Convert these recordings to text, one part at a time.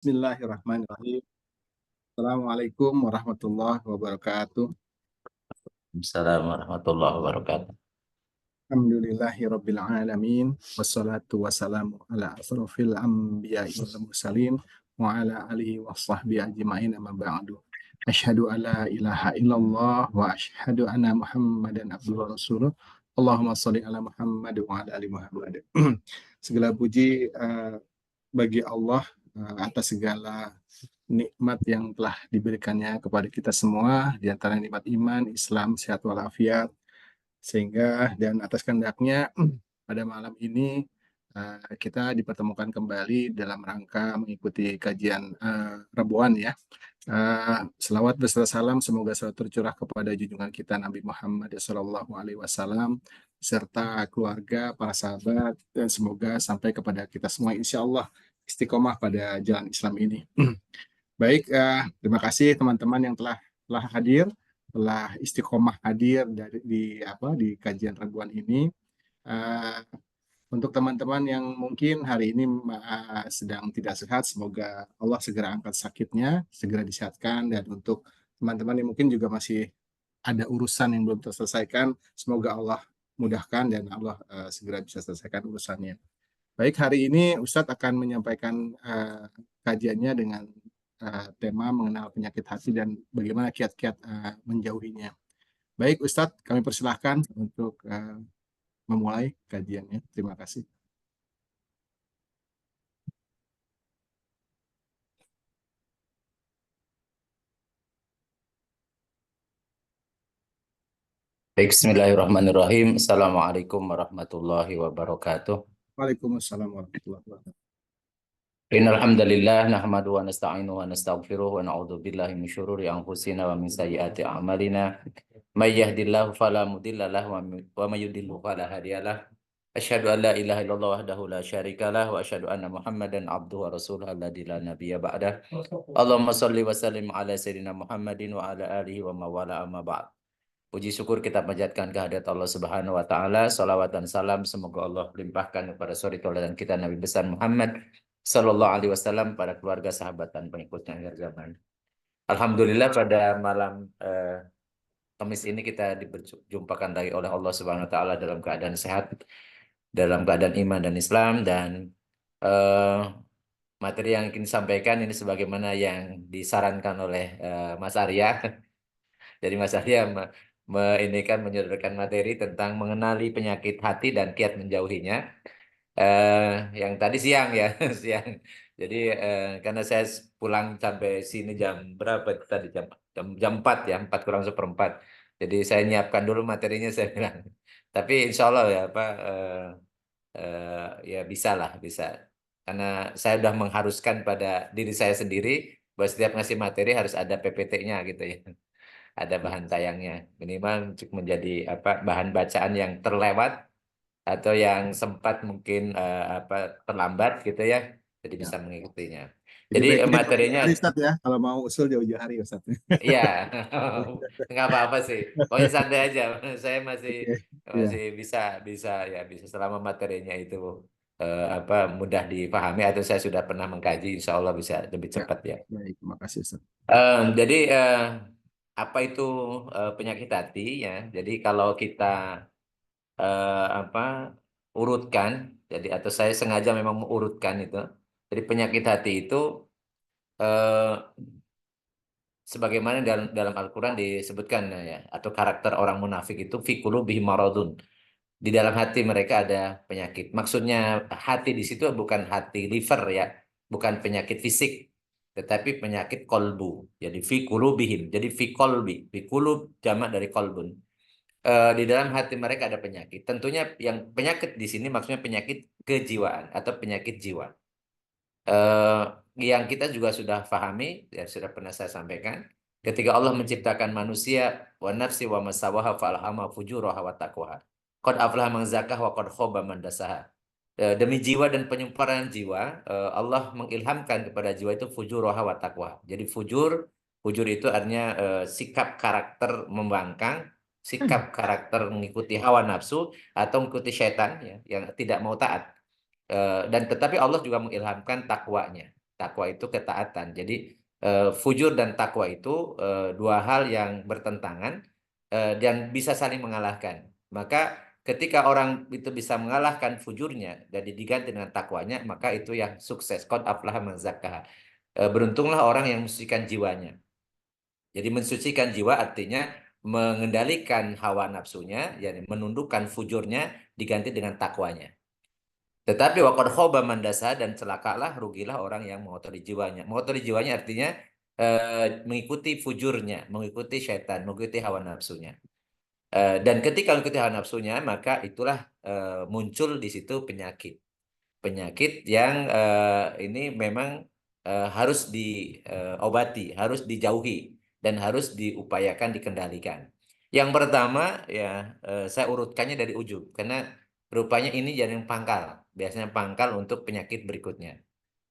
Bismillahirrahmanirrahim. Assalamualaikum warahmatullahi wabarakatuh. Assalamualaikum warahmatullahi wabarakatuh. Alhamdulillahirabbil alamin. Wassalatu wassalamu ala asrofil anbiya'i wal mursalin wa ala alihi wa sahbihi ajma'in amma ba'du. Asyhadu an la ilaha illallah wa asyhadu anna Muhammadan abduhu wa rasuluh. Allahumma shalli ala Muhammad wa ala ali Muhammad. Segala puji bagi Allah atas segala nikmat yang telah diberikannya kepada kita semua, di antara nikmat iman, Islam, sehat walafiat, sehingga dan atas kehendaknya pada malam ini kita dipertemukan kembali dalam rangka mengikuti kajian Rabuan ya. Selawat beserta salam semoga selalu tercurah kepada junjungan kita Nabi Muhammad SAW serta keluarga, para sahabat, dan semoga sampai kepada kita semua insya Allah istiqomah pada jalan Islam ini. Baik, terima kasih teman-teman yang telah hadir, telah istiqomah hadir di kajian Raguan ini. Untuk teman-teman yang mungkin hari ini sedang tidak sehat, semoga Allah segera angkat sakitnya, segera disehatkan. Dan untuk teman-teman yang mungkin juga masih ada urusan yang belum terselesaikan, semoga Allah mudahkan dan Allah segera bisa selesaikan urusannya. Baik, hari ini Ustadz akan menyampaikan kajiannya dengan tema mengenal penyakit hati dan bagaimana kiat-kiat menjauhinya. Baik, Ustadz, kami persilahkan untuk memulai kajiannya. Terima kasih. Bismillahirrahmanirrahim. Assalamualaikum warahmatullahi wabarakatuh. Waalaikumsalam warahmatullahi wabarakatuh. Innal hamdalillah nahmaduhu wa nasta'inuhu wa nastaghfiruh wa na'udzu billahi min syururi anfusina wa min sayyiati a'malina. May yahdihillahu fala mudilla lahu wa may yudlil fala hadiyalah. Asyhadu an la ilaha illallah wahdahu la syarikalah wa asyhadu anna Muhammadan abduhu wa rasuluhu alladzi la nabiyya ba'dah. Allahumma shalli wa sallim ala sayyidina Muhammadin wa ala alihi wa mawala amma ba'd. Puji syukur kita panjatkan kehadirat Allah Subhanahu wa taala. Salawat dan salam semoga Allah limpahkan kepada suri tauladan kita Nabi besar Muhammad sallallahu alaihi wasallam, pada keluarga, sahabat dan pengikutnya akhir zaman. Alhamdulillah pada malam Kamis ini kita diperjumpakan lagi oleh Allah Subhanahu wa taala dalam keadaan sehat, dalam keadaan iman dan Islam, dan materi yang ingin disampaikan ini sebagaimana yang disarankan oleh Mas Arya. Jadi Mas Arya ini kan menyodorkan materi tentang mengenali penyakit hati dan kiat menjauhinya. Yang tadi siang ya, siang. Jadi karena saya pulang sampai sini jam berapa tadi, jam 4 ya, 4 kurang seperempat. Jadi saya nyiapkan dulu materinya, saya bilang. Tapi insya Allah ya Pak, ya bisa lah, bisa. Karena saya sudah mengharuskan pada diri saya sendiri bahwa setiap ngasih materi harus ada PPT-nya gitu ya. Ada bahan tayangnya, minimal untuk menjadi bahan bacaan yang terlewat atau yang sempat mungkin terlambat gitu ya, jadi bisa mengikutinya. Jadi Jadi baiknya jauh-jauh materinya hari Ustadz ya, kalau mau usul jauh-jauh hari Ustadz. ya nggak apa-apa sih, pokoknya santai aja. Saya masih Oke, masih ya, bisa bisa ya, bisa selama materinya itu mudah dipahami atau saya sudah pernah mengkaji, insya Allah bisa lebih ya, cepat ya. baik, terima kasih Ustadz. Jadi apa itu penyakit hati ya? Jadi kalau kita apa urutkan, jadi atau saya sengaja memang mengurutkan itu. Jadi penyakit hati itu eh, sebagaimana dalam Al-Quran disebutkan ya, atau karakter orang munafik itu fi qulubihim maradun. Di dalam hati mereka ada penyakit. Maksudnya hati di situ bukan hati liver ya, bukan penyakit fisik, tetapi penyakit kolbu. Jadi fi qulubihim, jadi fi kolbi, fi qulub jamak dari kolbun. Di dalam hati mereka ada penyakit. Tentunya yang penyakit di sini maksudnya penyakit kejiwaan atau penyakit jiwa. Eh, yang kita juga sudah pahami, ya sudah pernah saya sampaikan, ketika Allah menciptakan manusia, wa nafsi wa masawaha fa'alhama fujuraha wa taqwaha. Qad aflaha man zakah wa qad khaba man dasaha. Demi jiwa dan penyempurnaan jiwa, Allah mengilhamkan kepada jiwa itu fujuraha wa taqwa. Jadi fujur itu artinya sikap karakter membangkang, sikap karakter mengikuti hawa nafsu atau mengikuti syaitan ya, yang tidak mau taat. Dan tetapi Allah juga mengilhamkan takwanya. Takwa itu ketaatan. Jadi fujur dan takwa itu dua hal yang bertentangan dan bisa saling mengalahkan. Maka ketika orang itu bisa mengalahkan fujurnya dan diganti dengan takwanya, maka itu yang sukses. Qad aflaha man zakkaha. Beruntunglah orang yang mensucikan jiwanya. Jadi mensucikan jiwa artinya mengendalikan hawa nafsunya, yani menundukkan fujurnya diganti dengan takwanya. Tetapi waqad khaba man dasha, dan celakalah, rugilah orang yang mengotori jiwanya. Mengotori jiwanya artinya mengikuti fujurnya, mengikuti syaitan, mengikuti hawa nafsunya. Dan ketika mengikuti hawa nafsunya, maka itulah muncul di situ penyakit. Penyakit yang ini memang harus diobati, harus dijauhi, dan harus diupayakan dikendalikan. Yang pertama ya saya urutkannya dari ujub, karena rupanya ini jadi pangkal, biasanya pangkal untuk penyakit berikutnya.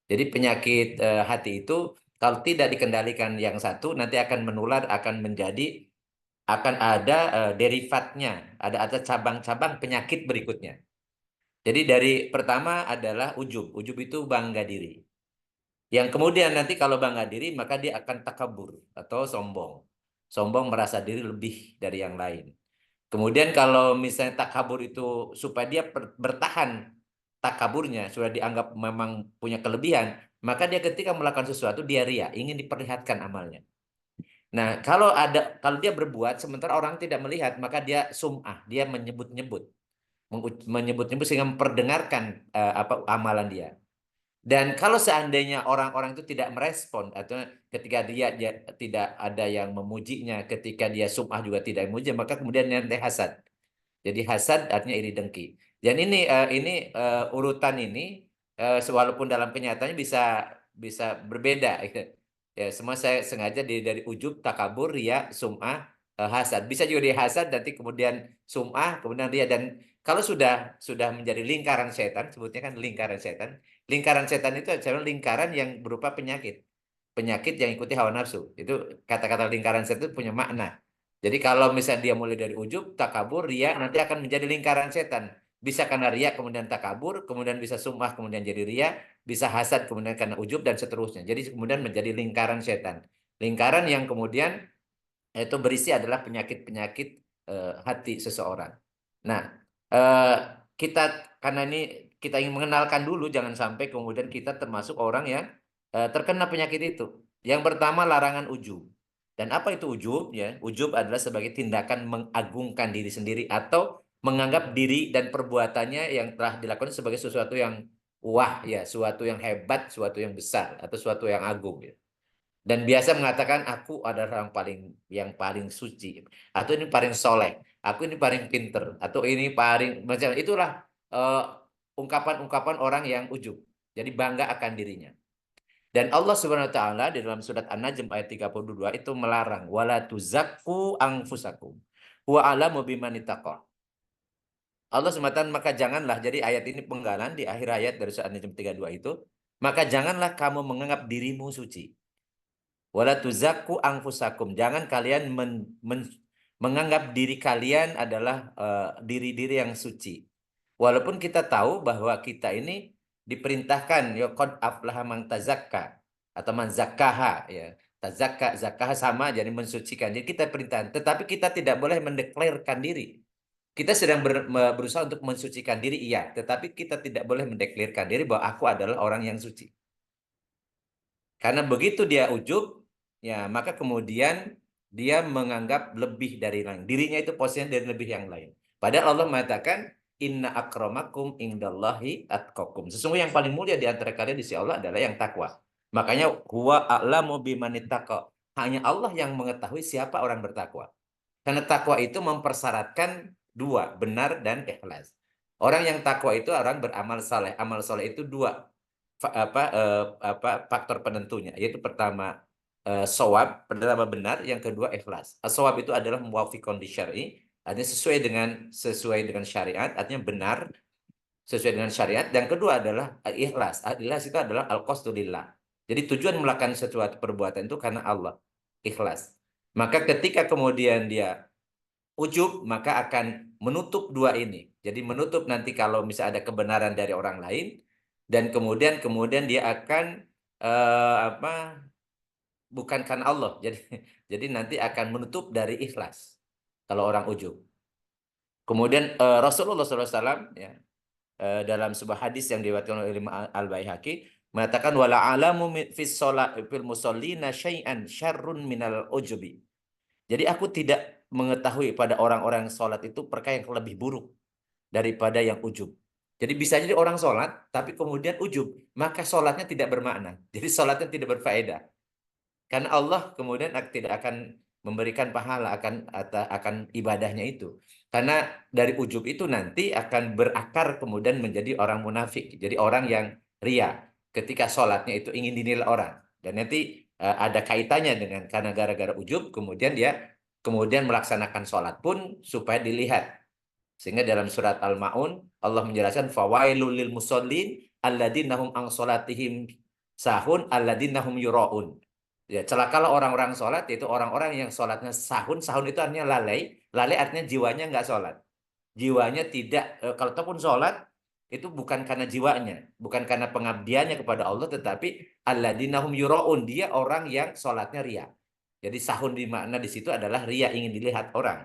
Jadi penyakit hati itu kalau tidak dikendalikan yang satu nanti akan menular, akan ada derivatnya, ada cabang-cabang penyakit berikutnya. Jadi dari pertama adalah ujub. Ujub itu bangga diri. Yang kemudian nanti kalau bangga diri maka dia akan takabur atau sombong. Sombong merasa diri lebih dari yang lain. Kemudian kalau misalnya takabur itu supaya dia bertahan takaburnya, sudah dianggap memang punya kelebihan, maka dia ketika melakukan sesuatu dia ria, ingin diperlihatkan amalnya. Nah, kalau dia berbuat sementara orang tidak melihat, maka dia sum'ah, dia menyebut-nyebut, menyebut-nyebut sehingga memperdengarkan apa amalan dia. Dan kalau seandainya orang-orang itu tidak merespon atau ketika dia tidak ada yang memujinya, ketika dia sum'ah juga tidak memuji, maka kemudian nanti hasad. Jadi hasad artinya iri dengki. Dan ini urutan ini walaupun dalam kenyataannya bisa bisa berbeda. Ya, semua saya sengaja dari ujub, takabur, ria, sum'ah, hasad. Bisa juga di hasad nanti kemudian sum'ah, kemudian ria, dan kalau sudah menjadi lingkaran setan, sebutnya kan lingkaran setan. Lingkaran setan itu adalah lingkaran yang berupa penyakit. Penyakit yang ikuti hawa nafsu. Itu kata-kata lingkaran setan itu punya makna. Jadi kalau misalnya dia mulai dari ujub, takabur, ria, nanti akan menjadi lingkaran setan. Bisa karena ria, kemudian takabur, kemudian bisa sum'ah, kemudian jadi ria, bisa hasad, kemudian karena ujub, dan seterusnya. Jadi kemudian menjadi lingkaran setan. Lingkaran yang kemudian itu berisi adalah penyakit-penyakit hati seseorang. Nah, eh, kita karena ini kita ingin mengenalkan dulu, jangan sampai kemudian kita termasuk orang yang terkena penyakit itu. Yang pertama larangan ujub. Dan apa itu ujub? Ya, ujub adalah sebagai tindakan mengagungkan diri sendiri atau menganggap diri dan perbuatannya yang telah dilakukan sebagai sesuatu yang wah, ya, sesuatu yang hebat, sesuatu yang besar, atau sesuatu yang agung. Ya. Dan biasa mengatakan aku adalah yang paling suci, atau ini paling soleh, aku ini paling pinter, atau ini paling macam itulah eh, ungkapan-ungkapan orang yang ujub. Jadi bangga akan dirinya. Dan Allah Subhanahu wa taala di dalam surat An-Najm ayat 32 itu melarang wala tuzakku anfusakum wa a'lamu biman ittaqa. Allah SWT maka janganlah, jadi ayat ini penggalan di akhir ayat dari surat An-Najm 32 itu, maka janganlah kamu menganggap dirimu suci. Wala tuzakku anfusakum. Jangan kalian menganggap diri kalian adalah diri-diri yang suci. Walaupun kita tahu bahwa kita ini diperintahkan ya qad aflaha man tazakka atau man zakkaha ya. Tazakka, zakkaha sama jadi mensucikan. Jadi kita perintahkan, tetapi kita tidak boleh mendeklarkan diri. Kita sedang berusaha untuk mensucikan diri, iya, tetapi kita tidak boleh mendeklarkan diri bahwa aku adalah orang yang suci. Karena begitu dia ujub, ya maka kemudian dia menganggap lebih dari lain. Dirinya itu posisinya dari lebih yang lain. Padahal Allah mengatakan, Inna akramakum indallahi atqakum. Sesungguhnya yang paling mulia di antara kalian di sisi Allah adalah yang takwa. Makanya huwa a'lamu bimanittaqa. Hanya Allah yang mengetahui siapa orang bertakwa. Karena takwa itu mempersyaratkan dua, benar dan ikhlas. Orang yang takwa itu orang beramal saleh. Amal saleh itu dua faktor penentunya, yaitu pertama shawab, pertama benar, yang kedua ikhlas. Shawab itu adalah muwafiqun li syar'i, artinya sesuai dengan syariat, artinya benar sesuai dengan syariat. Dan kedua adalah ikhlas. Ikhlas itu adalah al-qasdu lillah. Jadi tujuan melakukan sesuatu perbuatan itu karena Allah. Ikhlas. Maka ketika kemudian dia ujub, maka akan menutup dua ini. Jadi menutup nanti kalau misalnya ada kebenaran dari orang lain, dan kemudian dia akan apa bukan karena Allah. Jadi nanti akan menutup dari ikhlas kalau orang ujub. Kemudian Rasulullah SAW ya, dalam sebuah hadis yang diriwayatkan oleh Imam Al-Baihaqi mengatakan wala alamu fis sholat fil musallina syai'an syarrun minal ujubi. Jadi aku tidak mengetahui pada orang-orang sholat itu perkara yang lebih buruk daripada yang ujub. Jadi bisa jadi orang sholat tapi kemudian ujub, maka sholatnya tidak bermakna. Jadi sholatnya tidak berfaedah. Karena Allah kemudian tidak akan memberikan pahala akan ibadahnya itu. Karena dari ujub itu nanti akan berakar kemudian menjadi orang munafik. Jadi orang yang ria ketika sholatnya itu ingin dinilai orang. Dan nanti ada kaitannya dengan karena gara-gara ujub kemudian dia kemudian melaksanakan sholat pun supaya dilihat. Sehingga dalam surat Al-Ma'un Allah menjelaskan fawailul lil musallin alladzina hum an sholatihim sahun alladzina hum yuraun. Ya, celakalah orang-orang sholat, yaitu orang-orang yang sholatnya sahun. Sahun itu artinya lalai. Lalai artinya jiwanya nggak sholat. Jiwanya tidak, kalau ataupun sholat, itu bukan karena jiwanya. Bukan karena pengabdiannya kepada Allah, tetapi alladinahum yura'un. Dia orang yang sholatnya ria. Jadi sahun di makna di situ adalah ria, ingin dilihat orang.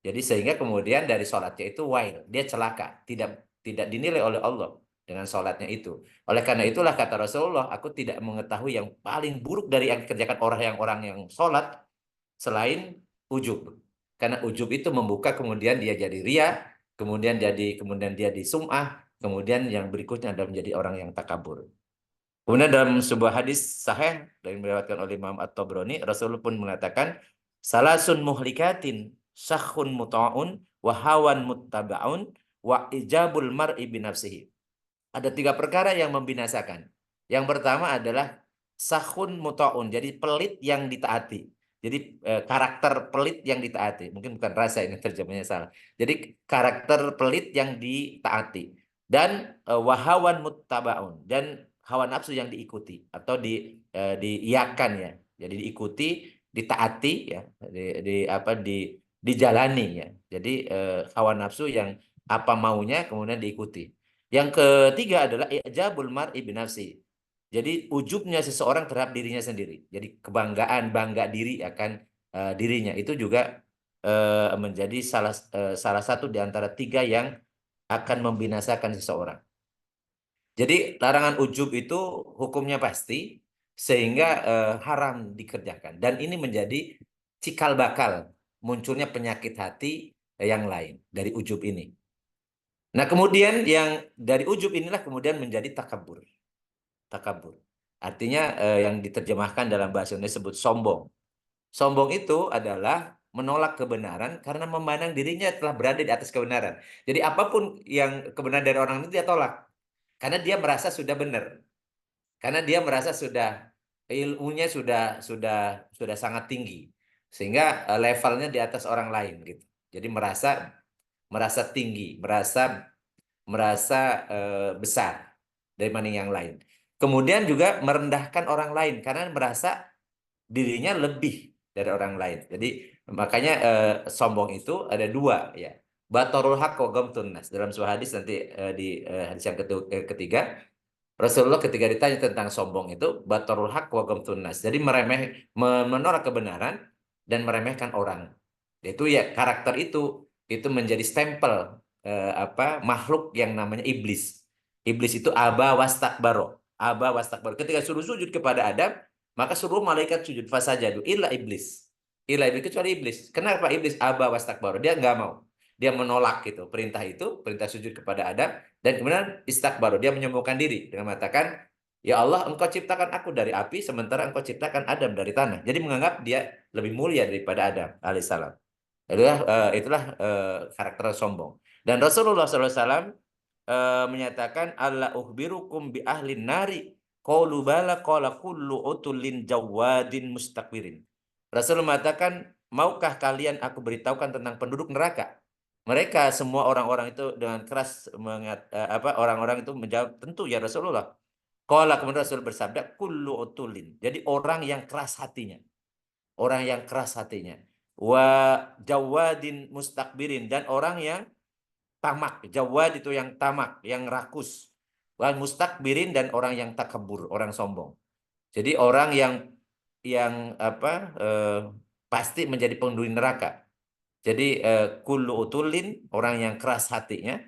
Jadi sehingga kemudian dari sholatnya itu wail. Dia celaka. Tidak dinilai oleh Allah dengan sholatnya itu. Oleh karena itulah kata Rasulullah, aku tidak mengetahui yang paling buruk dari yang dikerjakan orang yang sholat selain ujub. Karena ujub itu membuka kemudian dia jadi ria, kemudian dia disum'ah, kemudian yang berikutnya adalah menjadi orang yang takabur. Kemudian dalam sebuah hadis sahih yang diriwayatkan oleh Imam At-Tabrani, Rasulullah pun mengatakan, salasun muhlikatin syakhun muta'un wa hawan muttaba'un wa ijabul mar'i binafsihi. Ada 3 perkara yang membinasakan. Yang pertama adalah sahun muta'un, jadi pelit yang ditaati. Jadi karakter pelit yang ditaati. Mungkin bukan rasa, ini terjemahnya salah. Jadi karakter pelit yang ditaati. Dan wahawan muttabaun, dan hawa nafsu yang diikuti atau diiyakan ya. Jadi diikuti, ditaati ya, dijalani ya. Jadi hawa nafsu yang apa maunya kemudian diikuti. Yang ketiga adalah i'jabul mar'i binafsi. Jadi ujubnya seseorang terhadap dirinya sendiri. Jadi kebanggaan, bangga diri akan dirinya itu juga menjadi salah satu di antara 3 yang akan membinasakan seseorang. Jadi larangan ujub itu hukumnya pasti sehingga haram dikerjakan. Dan ini menjadi cikal bakal munculnya penyakit hati yang lain dari ujub ini. Nah, kemudian yang dari ujub inilah kemudian menjadi takabur. Takabur. Artinya yang diterjemahkan dalam bahasa Indonesia disebut sombong. Sombong itu adalah menolak kebenaran karena memandang dirinya telah berada di atas kebenaran. Jadi apapun yang kebenaran dari orang itu dia tolak. Karena dia merasa sudah benar. Karena dia merasa sudah ilmunya sudah sangat tinggi. Sehingga levelnya di atas orang lain gitu. Jadi merasa tinggi, merasa besar dibanding yang lain. Kemudian juga merendahkan orang lain karena merasa dirinya lebih dari orang lain. Jadi makanya sombong itu ada 2 ya. Batorul haq wa ghamtun nas. Dalam sebuah hadis nanti di hadis yang ketiga, Rasulullah ketika ditanya tentang sombong itu batorul haq wa ghamtun nas. Jadi menolak kebenaran dan meremehkan orang. Itu ya karakter itu menjadi stempel makhluk yang namanya iblis. Iblis itu aba wastakbaro. Aba wastakbaro. Ketika suruh sujud kepada Adam, maka suruh malaikat sujud fasajadu illa iblis. Illa iblis kecuali iblis. Kenapa iblis aba wastakbaro? Dia nggak mau. Dia menolak gitu perintah sujud kepada Adam dan kemudian istakbaro. Dia menyombongkan diri dengan mengatakan, "Ya Allah, Engkau ciptakan aku dari api sementara Engkau ciptakan Adam dari tanah." Jadi menganggap dia lebih mulia daripada Adam alaihissalam. Itulah karakter sombong. Dan Rasulullah SAW menyatakan Allah uhbirukum bi ahlin nari qalu bala qala kullu utulin jawadin mustakbirin. Rasul mengatakan, maukah kalian aku beritahukan tentang penduduk neraka? Mereka semua orang-orang itu dengan keras orang-orang itu menjawab, tentu ya Rasulullah. Qala kemudian Rasul bersabda kullu utulin. Jadi orang yang keras hatinya. Orang yang keras hatinya. Wa jawadin mustakbirin, dan orang yang tamak. Jawad itu yang tamak, yang rakus. Wal mustakbirin, dan orang yang takabur, orang sombong. Jadi orang yang apa pasti menjadi penghuni neraka. Jadi kullu utulin, orang yang keras hatinya,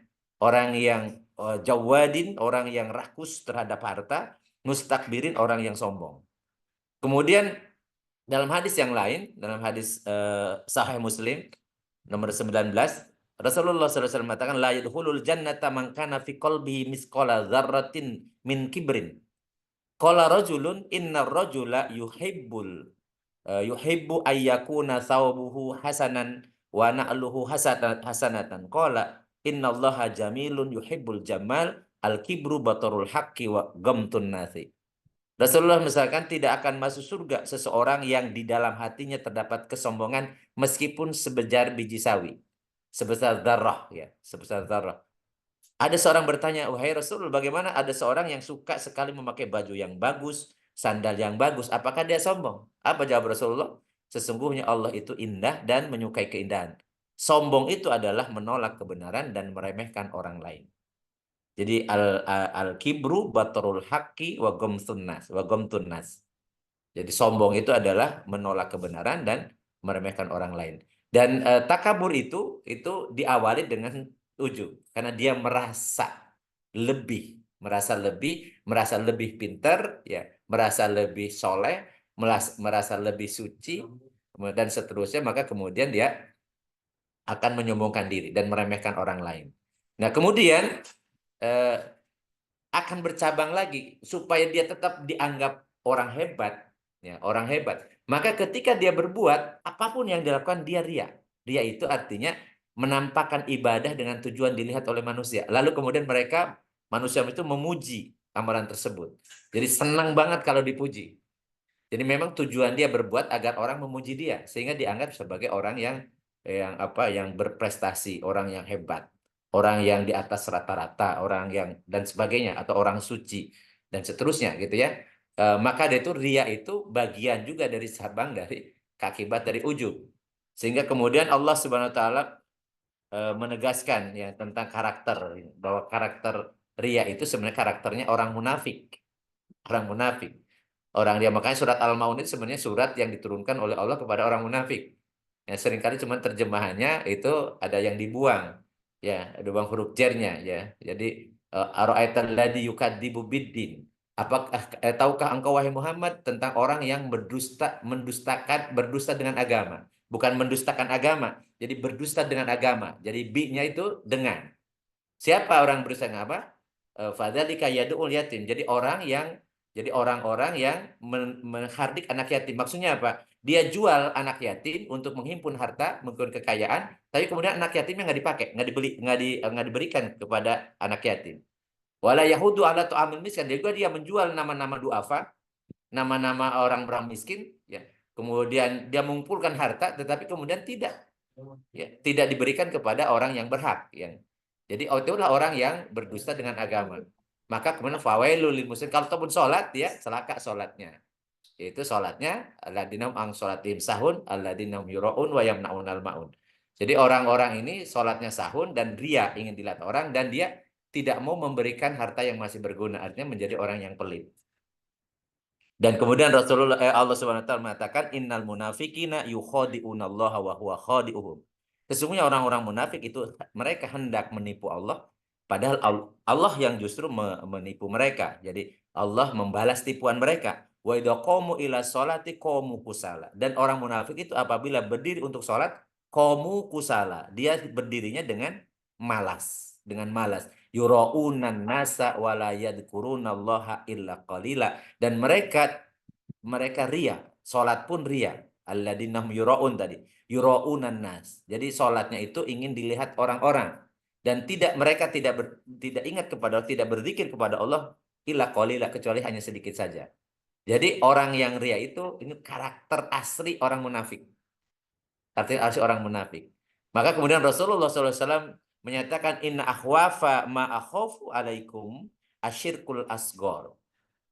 orang yang jawadin, orang yang rakus terhadap harta, mustakbirin, orang yang sombong. Kemudian dalam hadis yang lain, dalam hadis Sahih Muslim nomor 19, Rasulullah SAW mengatakan la yadkhulul jannata man kana fi qalbihi misqala dzarratin min kibrin. Qala rajulun innar rajula yuhibbu ayyakuna thawbuhu hasanan wa na'luhu hasanatan. Qala innallaha jamilun yuhibbul jamal al-kibru batarul haqqi wa gamtun nasi. Rasulullah misalkan tidak akan masuk surga seseorang yang di dalam hatinya terdapat kesombongan meskipun sebejar biji sawi. Sebesar zarrah ya, sebesar zarrah. Ada seorang bertanya, "Wahai Rasul, bagaimana ada seorang yang suka sekali memakai baju yang bagus, sandal yang bagus, apakah dia sombong?" Apa jawab Rasulullah? Sesungguhnya Allah itu indah dan menyukai keindahan. Sombong itu adalah menolak kebenaran dan meremehkan orang lain. Jadi al-kibru batarul haqqi wa ghamtun nas. Jadi sombong itu adalah menolak kebenaran dan meremehkan orang lain. Dan takabur itu diawali dengan ujub karena dia merasa lebih pintar, ya, merasa lebih soleh, merasa lebih suci dan seterusnya, maka kemudian dia akan menyombongkan diri dan meremehkan orang lain. Nah, kemudian eh, akan bercabang lagi supaya dia tetap dianggap orang hebat, ya, orang hebat. Maka ketika dia berbuat apapun yang dilakukan dia ria. Ria itu artinya menampakkan ibadah dengan tujuan dilihat oleh manusia. Lalu kemudian manusia itu memuji amalan tersebut. Jadi senang banget kalau dipuji. Jadi memang tujuan dia berbuat agar orang memuji dia sehingga dianggap sebagai orang yang berprestasi, orang yang hebat, orang yang di atas rata-rata, orang yang dan sebagainya atau orang suci dan seterusnya gitu ya. Maka dia itu ria itu bagian juga dari cabang dari akibat dari ujub. Sehingga kemudian Allah Subhanahu wa taala menegaskan ya tentang karakter bahwa karakter ria itu sebenarnya karakternya orang munafik. Orang munafik. Orang dia makanya surat Al-Maun itu sebenarnya surat yang diturunkan oleh Allah kepada orang munafik. Ya, seringkali cuma terjemahannya itu ada yang dibuang. Ya, dibuang huruf jernya ya. Jadi ara'aital ladzi yukadzibu biddin. Apakah tahukah engkau wahai Muhammad tentang orang yang berdusta dengan agama, bukan mendustakan agama. Jadi berdusta dengan agama. Jadi bi-nya itu dengan. Siapa orang berdusta dengan apa? Fadzalika yad'ul yatim. Jadi orang-orang yang menghardik anak yatim. Maksudnya apa? Dia jual anak yatim untuk menghimpun harta, menghimpun kekayaan, tapi kemudian anak yatimnya nggak dipakai, nggak diberikan kepada anak yatim. Wala yahudu ala tu'amil miskin. Jadi juga dia menjual nama-nama duafa, nama-nama orang-orang miskin, ya. Kemudian dia mengumpulkan harta, tetapi kemudian tidak diberikan kepada orang yang berhak, ya. Jadi itulah orang yang berdusta dengan agama. Maka kemudian fawailul lil muslimin, kalau ataupun sholat ya celaka sholatnya. Itu sholatnya alladzina ang sholatim sahun alladzina yuraun wa yamnaunal maun. Jadi orang-orang ini sholatnya sahun dan ria, ingin dilihat orang, dan dia tidak mau memberikan harta yang masih berguna, artinya menjadi orang yang pelit. Dan kemudian Allah Subhanahu wa taala mengatakan innal munafiqina yukhadi'unallaha wa huwa khadi'uhum. Sesungguhnya orang-orang munafik itu mereka hendak menipu Allah padahal Allah yang justru menipu mereka. Jadi Allah membalas tipuan mereka. Wa idza qamu ila sholati qamu kusala. Dan orang munafik itu apabila berdiri untuk sholat qamu kusala. Dia berdirinya dengan malas. Yuraunan nasa wala yadhkurunallaha illa qalila. Dan mereka ria, sholat pun ria. Alladzina yuraun tadi, yuraunan nas. Jadi sholatnya itu ingin dilihat orang-orang dan mereka tidak ingat tidak berzikir kepada Allah illa qalila, kecuali hanya sedikit saja. Jadi orang yang ria itu ini karakter asli orang munafik. Artinya asli orang munafik. Maka kemudian Rasulullah SAW menyatakan inna akhwafa ma akhafu alaikum asyirkul asgor.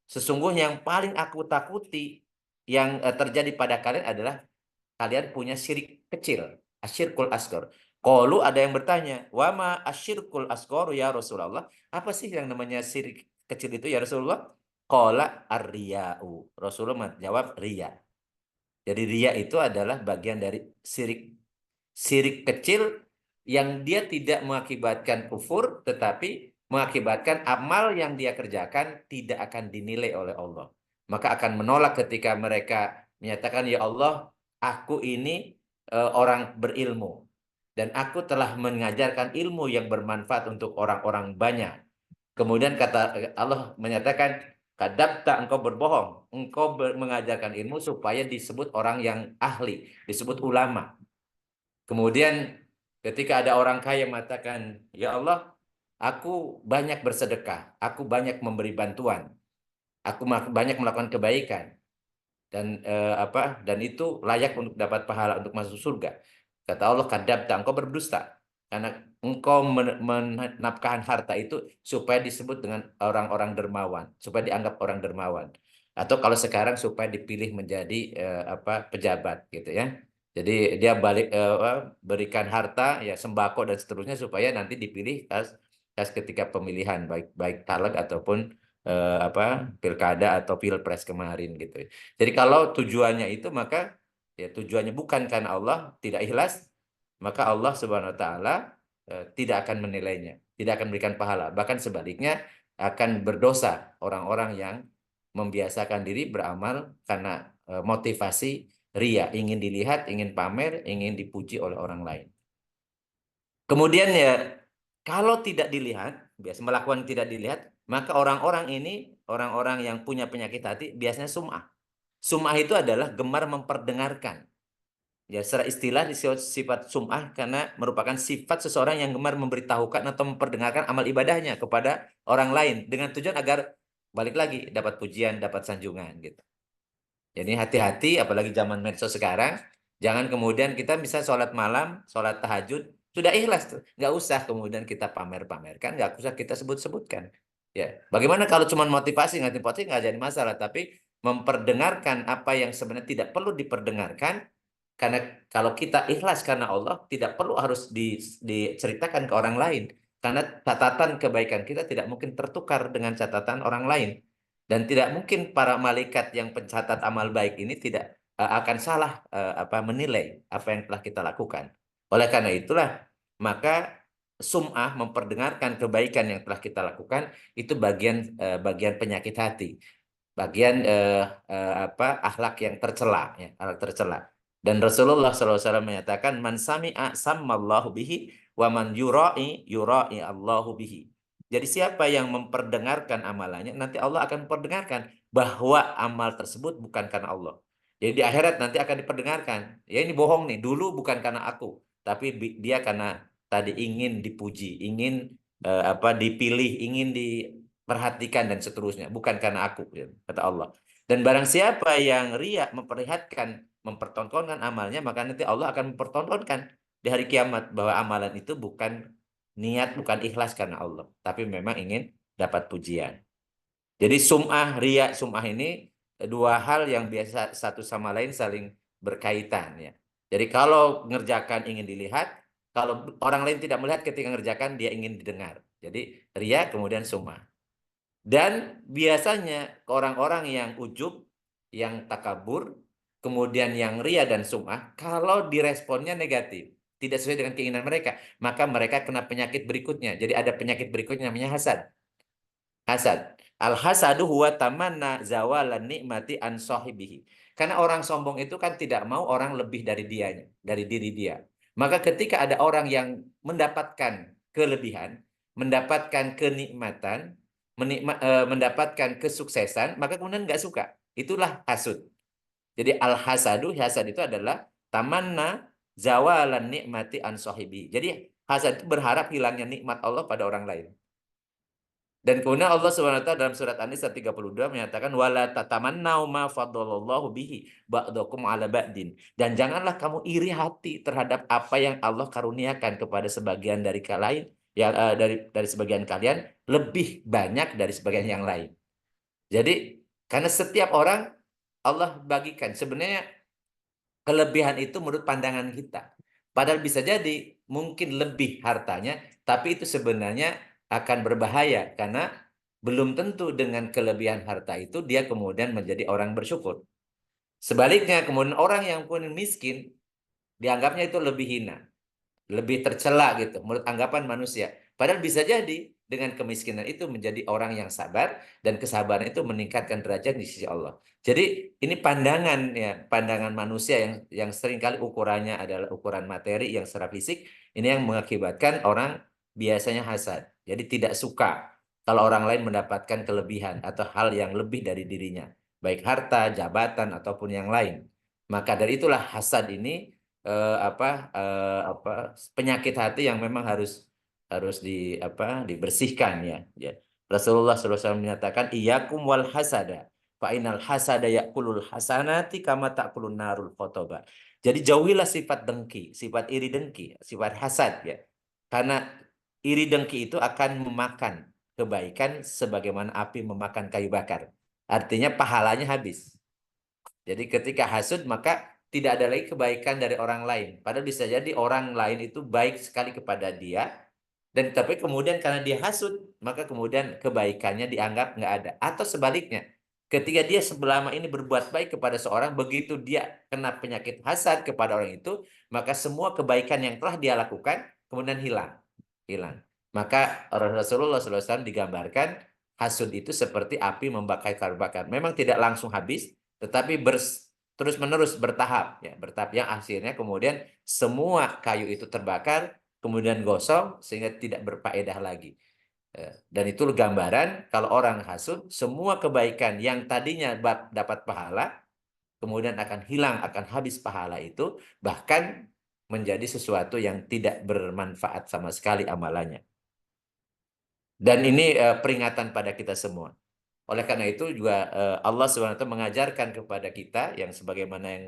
Sesungguhnya yang paling aku takuti yang terjadi pada kalian adalah kalian punya syirik kecil, asyirkul asgor. Qalu, ada yang bertanya, wa ma asyirkul asgor ya Rasulullah? Apa sih yang namanya syirik kecil itu ya Rasulullah? Qala ar-riya'u. Rasulullah menjawab riya. Jadi riya itu adalah bagian dari syirik. Syirik kecil yang dia tidak mengakibatkan kufur, tetapi mengakibatkan amal yang dia kerjakan tidak akan dinilai oleh Allah. Maka akan menolak ketika mereka menyatakan, ya Allah, aku ini orang berilmu. Dan aku telah mengajarkan ilmu yang bermanfaat untuk orang-orang banyak. Kemudian kata Allah menyatakan, kadabta, engkau berbohong. Engkau mengajarkan ilmu supaya disebut orang yang ahli, disebut ulama. Kemudian ketika ada orang kaya mengatakan, ya Allah, aku banyak bersedekah, aku banyak memberi bantuan, aku banyak melakukan kebaikan dan itu layak untuk dapat pahala untuk masuk surga. Kata Allah, kadzabta, engkau berdusta karena engkau menafkahkan harta itu supaya disebut dengan orang-orang dermawan, supaya dianggap orang dermawan. Atau kalau sekarang supaya dipilih menjadi pejabat gitu ya. Jadi dia berikan harta ya sembako dan seterusnya supaya nanti dipilih pas ketika pemilihan baik baik caleg ataupun pilkada atau pilpres kemarin gitu. Jadi kalau tujuannya itu maka ya tujuannya bukan karena Allah, tidak ikhlas, maka Allah Subhanahu wa taala tidak akan menilainya, tidak akan memberikan pahala. Bahkan sebaliknya akan berdosa orang-orang yang membiasakan diri beramal karena motivasi ria, ingin dilihat, ingin pamer, ingin dipuji oleh orang lain. Kemudian ya kalau tidak dilihat, biasa melakukan tidak dilihat, maka orang-orang ini, orang-orang yang punya penyakit hati biasanya sum'ah. Sum'ah itu adalah gemar memperdengarkan. Ya, secara istilah sifat sum'ah karena merupakan sifat seseorang yang gemar memberitahukan atau memperdengarkan amal ibadahnya kepada orang lain dengan tujuan agar balik lagi dapat pujian, dapat sanjungan gitu. Jadi hati-hati apalagi zaman medsos sekarang, jangan kemudian kita bisa sholat malam, sholat tahajud, sudah ikhlas tuh. Nggak usah kemudian kita pamer-pamerkan, nggak usah kita sebut-sebutkan. Ya, bagaimana kalau cuma motivasi, nggak jadi masalah, tapi memperdengarkan apa yang sebenarnya tidak perlu diperdengarkan, karena kalau kita ikhlas karena Allah, tidak perlu harus diceritakan ke orang lain. Karena catatan kebaikan kita tidak mungkin tertukar dengan catatan orang lain. Dan tidak mungkin para malaikat yang pencatat amal baik ini tidak akan salah menilai apa yang telah kita lakukan. Oleh karena itulah, maka sum'ah memperdengarkan kebaikan yang telah kita lakukan itu bagian penyakit hati, bagian akhlak yang tercela, ya, akhlak tercela. Dan Rasulullah SAW menyatakan, man sami'a sammallahu bihi wa man yura'i Allahu bihi. Jadi siapa yang memperdengarkan amalannya, nanti Allah akan memperdengarkan bahwa amal tersebut bukan karena Allah. Jadi di akhirat nanti akan diperdengarkan. Ya ini bohong nih, dulu bukan karena aku, tapi dia karena tadi ingin dipuji, ingin dipilih, ingin diperhatikan dan seterusnya, bukan karena aku, ya, kata Allah. Dan barang siapa yang riya memperlihatkan, mempertontonkan amalnya, maka nanti Allah akan mempertontonkan di hari kiamat bahwa amalan itu bukan niat, bukan ikhlas karena Allah, tapi memang ingin dapat pujian. Jadi sum'ah, riya, sum'ah ini dua hal yang biasa satu sama lain saling berkaitan ya. Jadi kalau ngerjakan ingin dilihat, kalau orang lain tidak melihat ketika ngerjakan dia ingin didengar. Jadi riya kemudian sum'ah. Dan biasanya orang-orang yang ujub, yang takabur, kemudian yang ria dan sum'ah, kalau diresponnya negatif, tidak sesuai dengan keinginan mereka, maka mereka kena penyakit berikutnya. Jadi ada penyakit berikutnya namanya hasad. Hasad. Al-hasadu huwa tamanna zawalan nikmati an sahibihi. Karena orang sombong itu kan tidak mau orang lebih dari dianya, dari diri dia. Maka ketika ada orang yang mendapatkan kelebihan, mendapatkan kenikmatan, mendapatkan kesuksesan, maka kemudian nggak suka. Itulah hasud. Jadi al-hasadu, hasad itu adalah tamanna zawalan nikmati an sahibi. Jadi hasad itu berharap hilangnya nikmat Allah pada orang lain. Dan kemudian Allah Subhanahu wa taala dalam surat An-Nisa 32 menyatakan wala tatamannau ma faddalallahu bihi ba'dakum ala ba'din. Dan janganlah kamu iri hati terhadap apa yang Allah karuniakan kepada sebagian dari kalian ya dari sebagian kalian lebih banyak dari sebagian yang lain. Jadi karena setiap orang Allah bagikan sebenarnya kelebihan itu menurut pandangan kita. Padahal bisa jadi mungkin lebih hartanya, tapi itu sebenarnya akan berbahaya karena belum tentu dengan kelebihan harta itu dia kemudian menjadi orang bersyukur. Sebaliknya, kemudian orang yang pun miskin dianggapnya itu lebih hina, lebih tercela gitu menurut anggapan manusia. Padahal bisa jadi dengan kemiskinan itu menjadi orang yang sabar dan kesabaran itu meningkatkan derajat di sisi Allah. Jadi ini pandangan ya, pandangan manusia yang seringkali ukurannya adalah ukuran materi yang secara fisik, ini yang mengakibatkan orang biasanya hasad. Jadi tidak suka kalau orang lain mendapatkan kelebihan atau hal yang lebih dari dirinya, baik harta, jabatan ataupun yang lain. Maka dari itulah hasad ini apa penyakit hati yang memang harus harus dibersihkan ya. Ya. Rasulullah SAW menyatakan iyyakum wal hasada fa inal hasada yakulul hasanati kama takulun narul khotoba. Jadi jauhilah sifat dengki, sifat iri dengki, sifat hasad ya. Karena iri dengki itu akan memakan kebaikan sebagaimana api memakan kayu bakar. Artinya pahalanya habis. Jadi ketika hasud maka tidak ada lagi kebaikan dari orang lain. Padahal bisa jadi orang lain itu baik sekali kepada dia, dan tapi kemudian karena dia hasud, maka kemudian kebaikannya dianggap nggak ada. Atau sebaliknya, ketika dia selama ini berbuat baik kepada seorang, begitu dia kena penyakit hasad kepada orang itu, maka semua kebaikan yang telah dia lakukan kemudian hilang. Hilang. Maka Rasulullah SAW digambarkan hasud itu seperti api membakar kayu bakar. Memang tidak langsung habis, tetapi terus-menerus bertahap ya, bertahap yang akhirnya kemudian semua kayu itu terbakar, kemudian gosong sehingga tidak berfaedah lagi. Dan itu gambaran kalau orang hasud, semua kebaikan yang tadinya dapat pahala kemudian akan hilang, akan habis pahala itu, bahkan menjadi sesuatu yang tidak bermanfaat sama sekali amalannya. Dan ini peringatan pada kita semua. Oleh karena itu juga Allah SWT mengajarkan kepada kita yang sebagaimana yang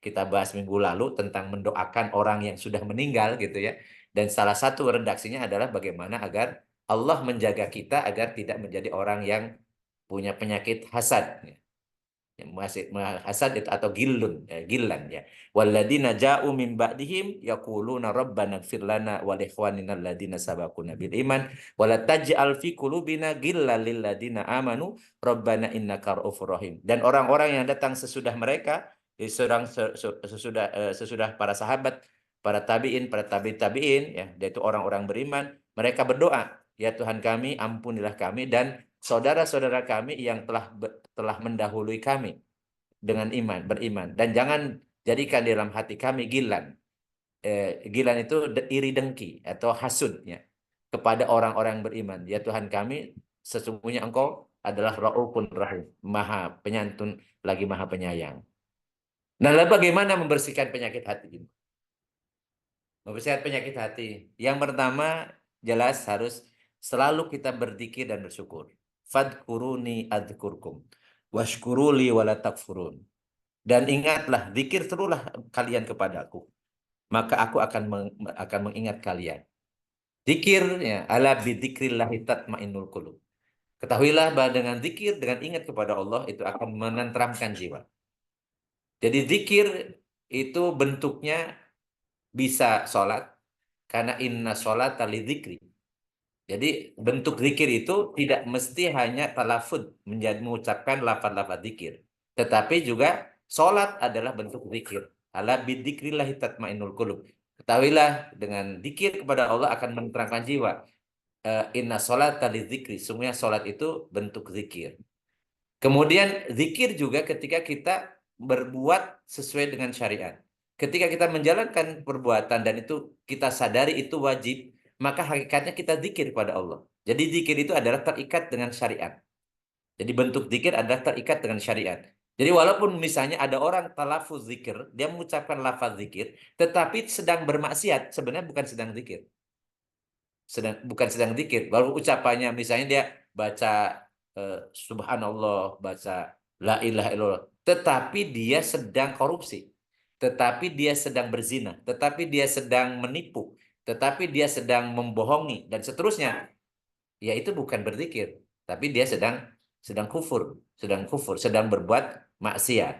kita bahas minggu lalu tentang mendoakan orang yang sudah meninggal gitu ya. Dan salah satu redaksinya adalah bagaimana agar Allah menjaga kita agar tidak menjadi orang yang punya penyakit hasad. Hasad itu atau gillan ya. Walladzina ja'u min ba'dihim yaquluna rabbana ighfir lana wa li ikhwanina alladzina sabaquna bil iman wa la taj'al fi qulubina ghillan lil ladzina amanu rabbana innaka ra'ufur rahim. Dan orang-orang yang datang sesudah mereka, sesudah para sahabat, para tabi'in ya, yaitu orang-orang beriman, mereka berdoa, ya Tuhan kami, ampunilah kami dan saudara-saudara kami yang telah mendahului kami dengan beriman, dan jangan jadikan di dalam hati kami gilan. Gilan itu iri dengki atau hasudnya kepada orang-orang beriman. Ya Tuhan kami, sesungguhnya Engkau adalah Raufun Rahim, Maha Penyantun lagi Maha Penyayang. Nah, lalu bagaimana membersihkan penyakit hati ini? Membersihkan penyakit hati. Yang pertama, jelas harus selalu kita berzikir dan bersyukur. Fadkuruni adzkurkum. Washkuruli wala takfurun. Dan ingatlah, zikir teruslah kalian kepadaku. Maka aku akan mengingat kalian. Zikir, ya, ala bidzikrillahi tatmainnul qulub. Ketahuilah bahwa dengan zikir, dengan ingat kepada Allah, itu akan menenteramkan jiwa. Jadi zikir itu bentuknya bisa sholat, karena inna sholata lidzikri. Jadi bentuk zikir itu tidak mesti hanya talafud, mengucapkan lafaz-lafaz zikir. Tetapi juga sholat adalah bentuk zikir. Ala bidzikrillahi tatmainnul qulub. Ketahuilah dengan zikir kepada Allah akan menerangkan jiwa. Inna sholata lidzikri. Sungguhnya sholat itu bentuk zikir. Kemudian zikir juga ketika kita berbuat sesuai dengan syariat. Ketika kita menjalankan perbuatan dan itu kita sadari itu wajib, maka hakikatnya kita zikir kepada Allah. Jadi zikir itu adalah terikat dengan syariat. Jadi bentuk zikir adalah terikat dengan syariat. Jadi walaupun misalnya ada orang talafuz zikir, dia mengucapkan lafaz zikir, tetapi sedang bermaksiat, sebenarnya bukan sedang zikir. Bukan sedang zikir. Walaupun ucapannya misalnya dia baca subhanallah, baca la ilaha illallah, tetapi dia sedang korupsi. Tetapi dia sedang berzina, tetapi dia sedang menipu, tetapi dia sedang membohongi dan seterusnya. Ya itu bukan berzikir, tapi dia sedang kufur, sedang berbuat maksiat.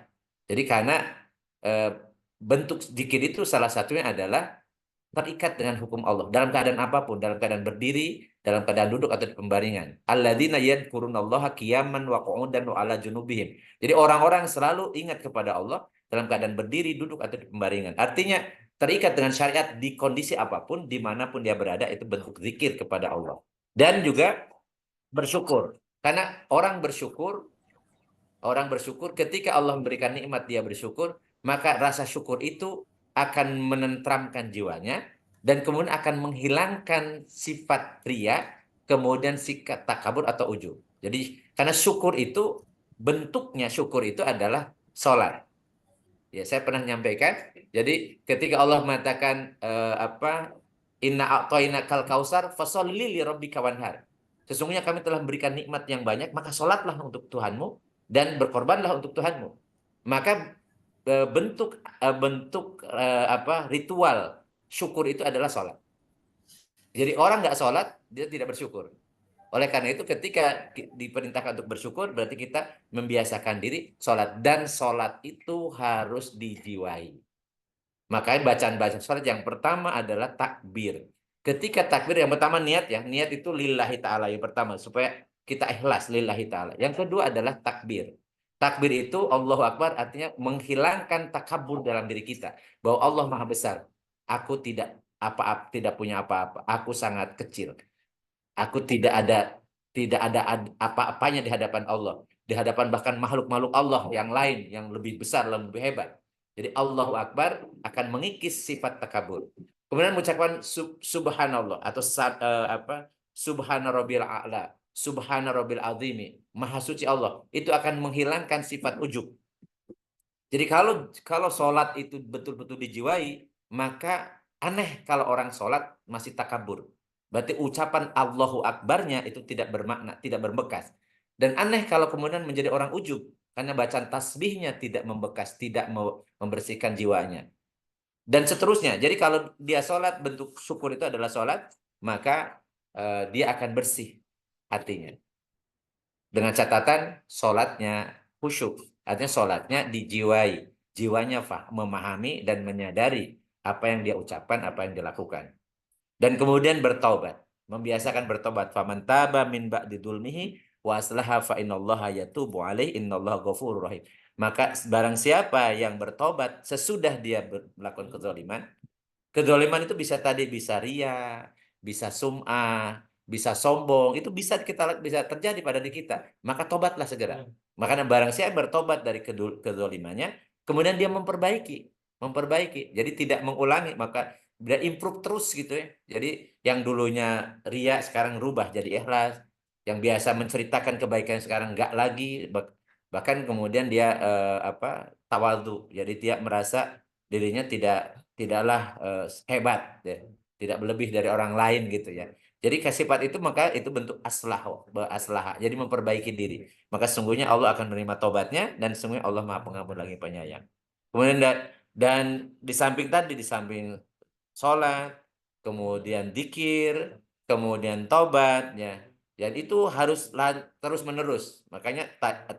Jadi karena eh, bentuk zikir itu salah satunya adalah terikat dengan hukum Allah dalam keadaan apapun, dalam keadaan berdiri, dalam keadaan duduk atau di pembaringan. Alladzina yadhkurunallaha qiyaman wa qu'udan wa ala junubihim. Jadi orang-orang selalu ingat kepada Allah dalam keadaan berdiri, duduk atau di pembaringan. Artinya terikat dengan syariat di kondisi apapun, dimanapun dia berada, itu bentuk zikir kepada Allah. Dan juga bersyukur. Karena orang bersyukur ketika Allah memberikan nikmat dia bersyukur, maka rasa syukur itu akan menenteramkan jiwanya dan kemudian akan menghilangkan sifat ria, kemudian sikap takabur atau ujub. Jadi karena syukur itu bentuknya syukur itu adalah sholat. Ya, saya pernah menyampaikan. Jadi ketika Allah mengatakan Inna a'tainakal kausar fasholli li rabbika wanhar. Sesungguhnya kami telah memberikan nikmat yang banyak, maka sholatlah untuk Tuhanmu dan berkorbanlah untuk Tuhanmu. Maka ritual syukur itu adalah sholat. Jadi orang nggak sholat, dia tidak bersyukur. Oleh karena itu ketika diperintahkan untuk bersyukur, berarti kita membiasakan diri sholat. Dan sholat itu harus dijiwai. Makanya bacaan-bacaan sholat yang pertama adalah takbir. Ketika takbir yang pertama niat ya, niat itu lillahi ta'ala yang pertama. Supaya kita ikhlas lillahi ta'ala. Yang kedua adalah takbir. Takbir itu Allahu Akbar artinya menghilangkan takabur dalam diri kita. Bahwa Allah Maha Besar. Aku tidak punya apa-apa. Aku sangat kecil. Aku tidak ada apa-apanya di hadapan Allah. Di hadapan bahkan makhluk-makhluk Allah yang lain, yang lebih besar, lebih hebat. Jadi Allahu Akbar akan mengikis sifat takabur. Kemudian mengucapkan subhanallah atau subhana rabbil a'la, subhana rabbil azimi, maha suci Allah. Itu akan menghilangkan sifat ujub. Jadi kalau sholat itu betul-betul dijiwai, maka aneh kalau orang sholat masih takabur. Berarti ucapan Allahu Akbarnya itu tidak bermakna, tidak berbekas. Dan aneh kalau kemudian menjadi orang ujub. Karena bacaan tasbihnya tidak membekas, tidak membersihkan jiwanya. Dan seterusnya. Jadi kalau dia sholat, bentuk syukur itu adalah sholat, maka dia akan bersih hatinya. Dengan catatan sholatnya khusyuk. Artinya sholatnya dijiwai. Jiwanya memahami dan menyadari apa yang dia ucapkan, apa yang dilakukan. Dan kemudian bertaubat. Membiasakan bertobat. Faman taba min ba'di dzulmihi wa aslaha fa innallaha yatubu alaihi innallaha ghafurur rahim. Maka barang siapa yang bertobat sesudah dia melakukan kezaliman, kezaliman itu bisa ria, bisa sum'ah, bisa sombong, itu bisa terjadi pada diri kita. Maka tobatlah segera. Makanya barang siapa bertobat dari kezalimannya, kemudian dia memperbaiki. Jadi tidak mengulangi, maka dia improve terus gitu ya. Jadi yang dulunya ria sekarang rubah jadi ikhlas, yang biasa menceritakan kebaikan sekarang enggak lagi, bahkan kemudian dia tawadhu. Jadi dia merasa dirinya tidaklah hebat ya. Tidak lebih dari orang lain gitu ya. Jadi sifat itu maka itu bentuk aslah. Jadi memperbaiki diri. Maka sungguhnya Allah akan menerima tobatnya dan sungguhnya Allah Maha Pengampun lagi penyayang. Kemudian dan di samping tadi, di samping sholat, kemudian dzikir, kemudian tobat ya. Dan itu harus terus menerus. Makanya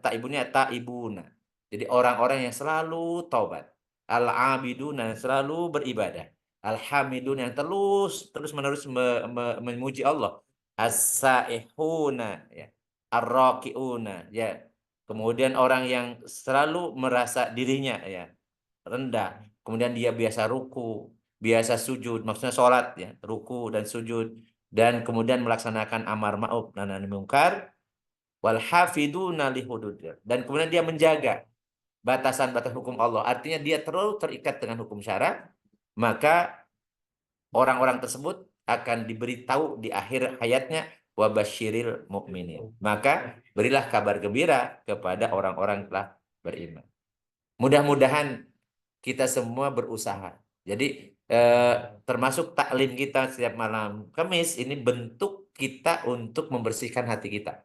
taibuna. Jadi orang-orang yang selalu taubat. Al-abiduna selalu beribadah. Alhamidun yang terus menerus memuji Allah. As-saihuna ya. Ar-raqiuna ya. Kemudian orang yang selalu merasa dirinya ya rendah. Kemudian dia biasa ruku, biasa sujud, maksudnya sholat ya, ruku dan sujud dan kemudian melaksanakan amar ma'ruf nahi munkar wal hafiduna li hudud. Dan kemudian dia menjaga batasan-batas hukum Allah. Artinya dia terlalu terikat dengan hukum syara, maka orang-orang tersebut akan diberitahu di akhir hayatnya wabasyiril mukminin. Maka berilah kabar gembira kepada orang-orang yang telah beriman. Mudah-mudahan kita semua berusaha. Jadi termasuk taklim kita setiap malam Kamis ini bentuk kita untuk membersihkan hati kita.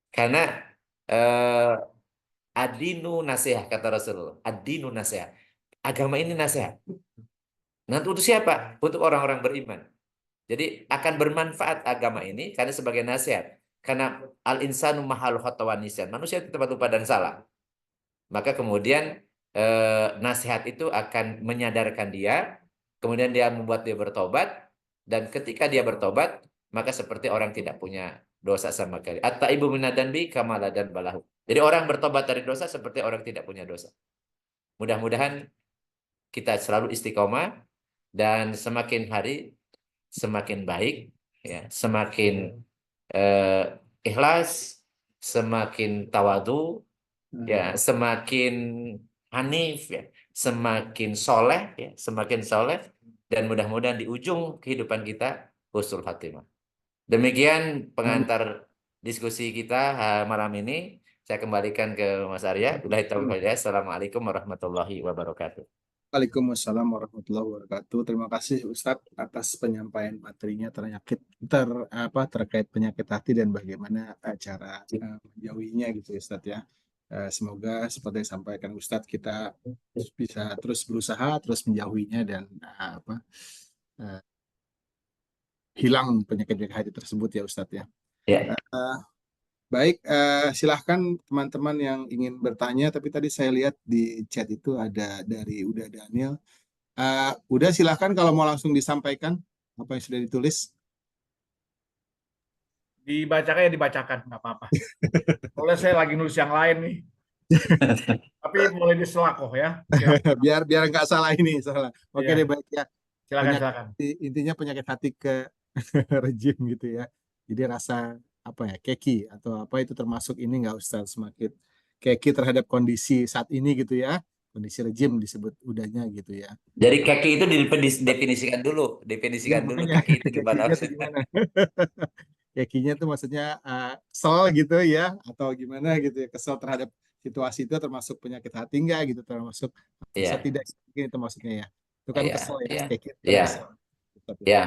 Karena adinu nasihat kata Rasulullah. Adinu nasihat. Agama ini nasihat. Nah, untuk siapa? Untuk orang-orang beriman. Jadi akan bermanfaat agama ini karena sebagai nasihat. Karena al-insanu mahal khatawan nisyan. Manusia itu tempat lupa dan salah. Maka kemudian nasihat itu akan menyadarkan dia kemudian dia membuat dia bertobat, dan ketika dia bertobat, maka seperti orang tidak punya dosa sama sekali. At-taibu minadanbi kamaladan balahu. Jadi orang bertobat dari dosa seperti orang tidak punya dosa. Mudah-mudahan kita selalu istiqomah dan semakin hari semakin baik, ya, semakin eh, ikhlas, semakin tawadu, ya, semakin hanif, ya, semakin soleh, ya, semakin soleh, dan mudah-mudahan di ujung kehidupan kita husnul khatimah. Demikian Amin. pengantar diskusi kita malam ini. Saya kembalikan ke Mas Arya. Billahi taufiq wal hidayah. Assalamualaikum warahmatullahi wabarakatuh. Waalaikumsalam warahmatullahi wabarakatuh. Terima kasih Ustadz atas penyampaian materinya terkait penyakit hati dan bagaimana cara menjauhinya gitu ya Ustadz ya. Semoga seperti yang disampaikan Ustadz kita bisa terus berusaha terus menjauhinya dan eh, hilang penyakit-penyakit hati tersebut ya Ustadz ya. Ya. Eh, Baik, silahkan teman-teman yang ingin bertanya, tapi tadi saya lihat di chat itu ada dari Uda Daniel. Udah silahkan kalau mau langsung disampaikan apa yang sudah ditulis. Dibacakan ya dibacakan, nggak apa-apa. Soalnya saya lagi nulis yang lain nih, tapi mulai diselakoh ya. biar biar nggak salah ini salah. Oke deh Iya, baik ya. silakan Penyakit silakan. intinya penyakit hati ke rejim gitu ya. Jadi rasa apa ya keki atau apa itu termasuk ini nggak Ustaz semakin keki terhadap kondisi saat ini gitu ya. Kondisi rejim disebut udahnya gitu ya. Jadi kaki itu didefinisikan dulu, Ya definisikan dulu makanya kaki itu gimana kekinya tuh maksudnya. gimana? Kekinya tuh maksudnya kesel gitu ya atau gimana gitu ya kesel terhadap situasi itu termasuk penyakit hati enggak gitu termasuk bisa Iya, tidak mungkin itu maksudnya ya itu kan iya, kesel ya iya, keki itu kan iya, kesel. Tapi iya.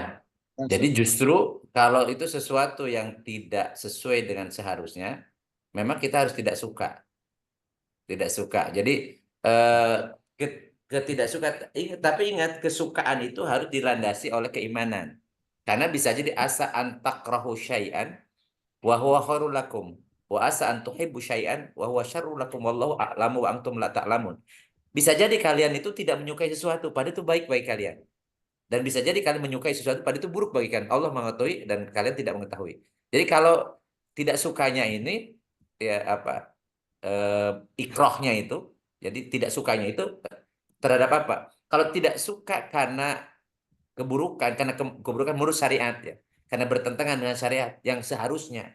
Jadi langsung justru kalau itu sesuatu yang tidak sesuai dengan seharusnya, memang kita harus tidak suka, tidak suka. Jadi eh, ketidak suka, tapi ingat kesukaan itu harus dilandasi oleh keimanan. Karena bisa jadi asa antakrahu syai'an wa huwa khairul lakum wa asa an tuhibbu syai'an wa huwa syarrul lakum wallahu a'lamu wa antum la ta'lamun. Bisa jadi kalian itu tidak menyukai sesuatu, padahal itu baik bagi kalian. Dan bisa jadi kalian menyukai sesuatu, padahal itu buruk bagi kalian. Allah mengetahui dan kalian tidak mengetahui. Jadi kalau tidak sukanya ini, ya apa, ikrohnya itu, jadi tidak sukanya itu terhadap apa? Kalau tidak suka karena keburukan, karena keburukan menurut syariat, ya, karena bertentangan dengan syariat yang seharusnya,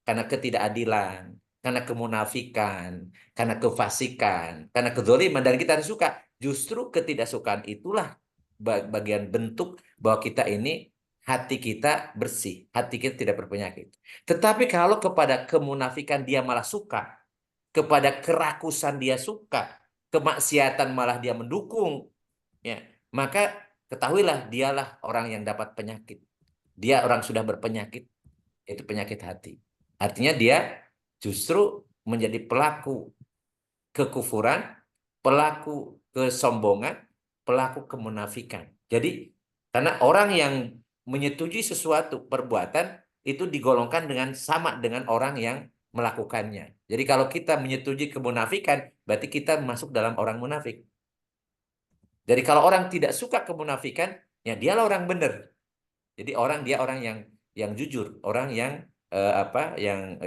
karena ketidakadilan, karena kemunafikan, karena kefasikan, karena kezaliman, dan kita harus suka. Justru ketidaksukaan itulah bagian bentuk bahwa kita ini hati kita bersih, hati kita tidak berpenyakit. Tetapi kalau kepada kemunafikan dia malah suka, kepada kerakusan dia suka, kemaksiatan malah dia mendukung, ya, maka ketahuilah dialah orang yang dapat penyakit. Dia orang sudah berpenyakit, itu penyakit hati. Artinya dia justru menjadi pelaku kekufuran, pelaku kesombongan, pelaku kemunafikan. Jadi karena orang yang menyetujui sesuatu perbuatan itu digolongkan dengan sama dengan orang yang melakukannya. Jadi kalau kita menyetujui kemunafikan, berarti kita masuk dalam orang munafik. Jadi kalau orang tidak suka kemunafikan, ya dialah orang benar. Jadi dia orang yang jujur, orang yang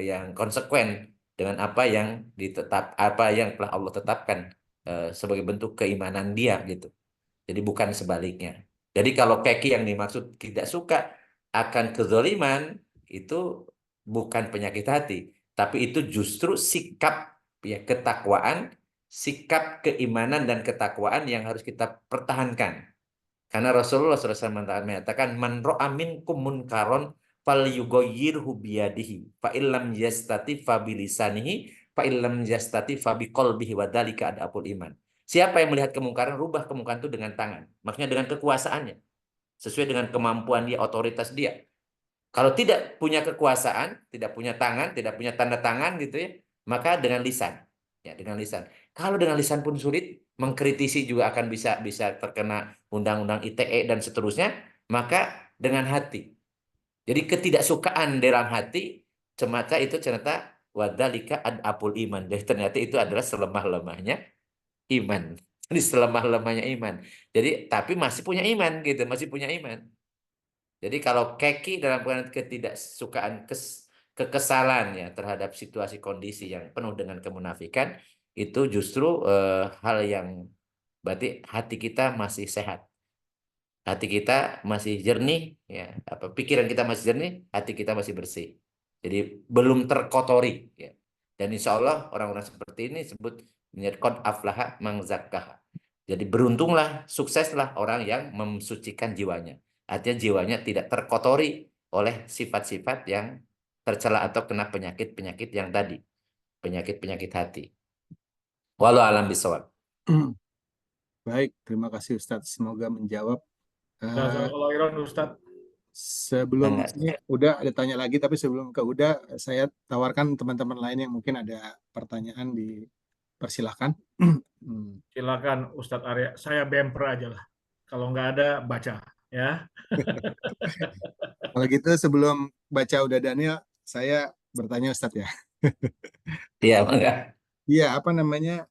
yang konsekuen dengan apa yang telah Allah tetapkan sebagai bentuk keimanan dia gitu. Jadi bukan sebaliknya. Jadi kalau keki yang dimaksud tidak suka akan kezaliman itu bukan penyakit hati, tapi itu justru sikap ya ketakwaan, sikap keimanan dan ketakwaan yang harus kita pertahankan. Karena Rasulullah SAW mengatakan, man ro'a minkum munkaron fal yugoyirhu biyadihi fa illam yastati fa bilisanihi fa illam yastati fa biqalbihi wa dzalika adabul iman. Siapa yang melihat kemungkaran, rubah kemungkaran itu dengan tangan. Maksudnya dengan kekuasaannya. Sesuai dengan kemampuan dia, otoritas dia. Kalau tidak punya kekuasaan, tidak punya tangan, tidak punya tanda tangan gitu ya, maka dengan lisan. Ya, dengan lisan. Kalau dengan lisan pun sulit, mengkritisi juga akan bisa bisa terkena undang-undang ITE dan seterusnya, maka dengan hati. Jadi ketidaksukaan dalam hati, semacam itu ternyata wadalika ad apul iman. Jadi ternyata itu adalah selemah-lemahnya iman. di selemah-lemahnya iman. Jadi tapi masih punya iman gitu, masih punya iman. Jadi kalau keki dalam pengertian ketidaksukaan, kekesalan ya terhadap situasi kondisi yang penuh dengan kemunafikan, itu justru hal yang berarti hati kita masih sehat, hati kita masih jernih, ya pikiran kita masih jernih, hati kita masih bersih. Jadi belum terkotori, ya. Dan insya Allah orang-orang seperti ini disebut qad aflaha man zakkaha. Jadi beruntunglah, sukseslah orang yang mensucikan jiwanya. Artinya jiwanya tidak terkotori oleh sifat-sifat yang tercela atau kena penyakit-penyakit yang tadi, penyakit-penyakit hati. Walau alam bisawab. Baik, terima kasih Ustadz. Semoga menjawab. Jazakallah khairan Ustadz. Sebelum Enggak. ini udah ada tanya lagi, tapi sebelum ke udah saya tawarkan teman-teman lain yang mungkin ada pertanyaan dipersilahkan. Silakan Ustadz Arya. Saya bemper aja lah. Kalau nggak ada baca ya. Kalau gitu sebelum baca udah Daniel, saya bertanya Ustadz ya. Iya, enggak. Iya, apa namanya?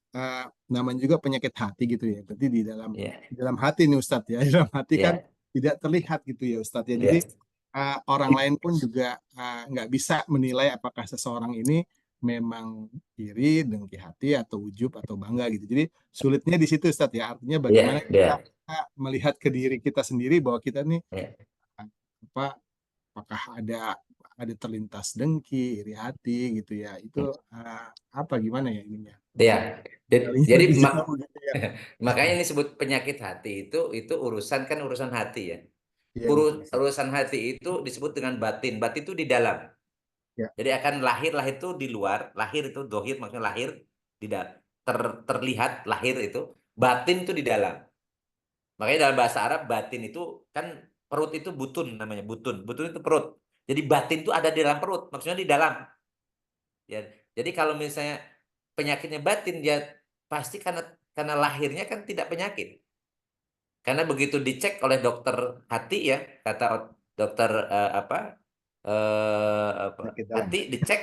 Namanya juga penyakit hati gitu ya. Berarti Iya, di dalam hati nih Ustadz ya. Di dalam hati kan iya, tidak terlihat gitu ya Ustadz ya. Jadi iya. orang lain pun juga nggak bisa menilai apakah seseorang ini memang iri, dengki hati, atau ujub, atau bangga gitu. Jadi sulitnya di situ Ustadz ya. Artinya Iya, bagaimana iya, kita melihat ke diri kita sendiri bahwa kita nih iya. apa apakah ada terlintas dengki, iri hati gitu ya. Itu apa gimana ya ininya? Iya. Kalinya Jadi lebih jauh gitu ya. makanya ini disebut penyakit hati itu urusan kan urusan hati ya. Iya betul. Urusan hati itu disebut dengan batin. Batin itu di dalam. Ya. Jadi akan lahir itu di luar, lahir itu dohir maksudnya lahir di terlihat lahir itu, batin itu di dalam. Makanya dalam bahasa Arab batin itu kan perut itu butun namanya, butun. Butun itu perut. Jadi batin itu ada di dalam perut, maksudnya di dalam. Ya. Jadi kalau misalnya penyakitnya batin dia pasti karena lahirnya kan tidak penyakit. Karena begitu dicek oleh dokter hati ya, kata dokter Penyakit dalam. hati dicek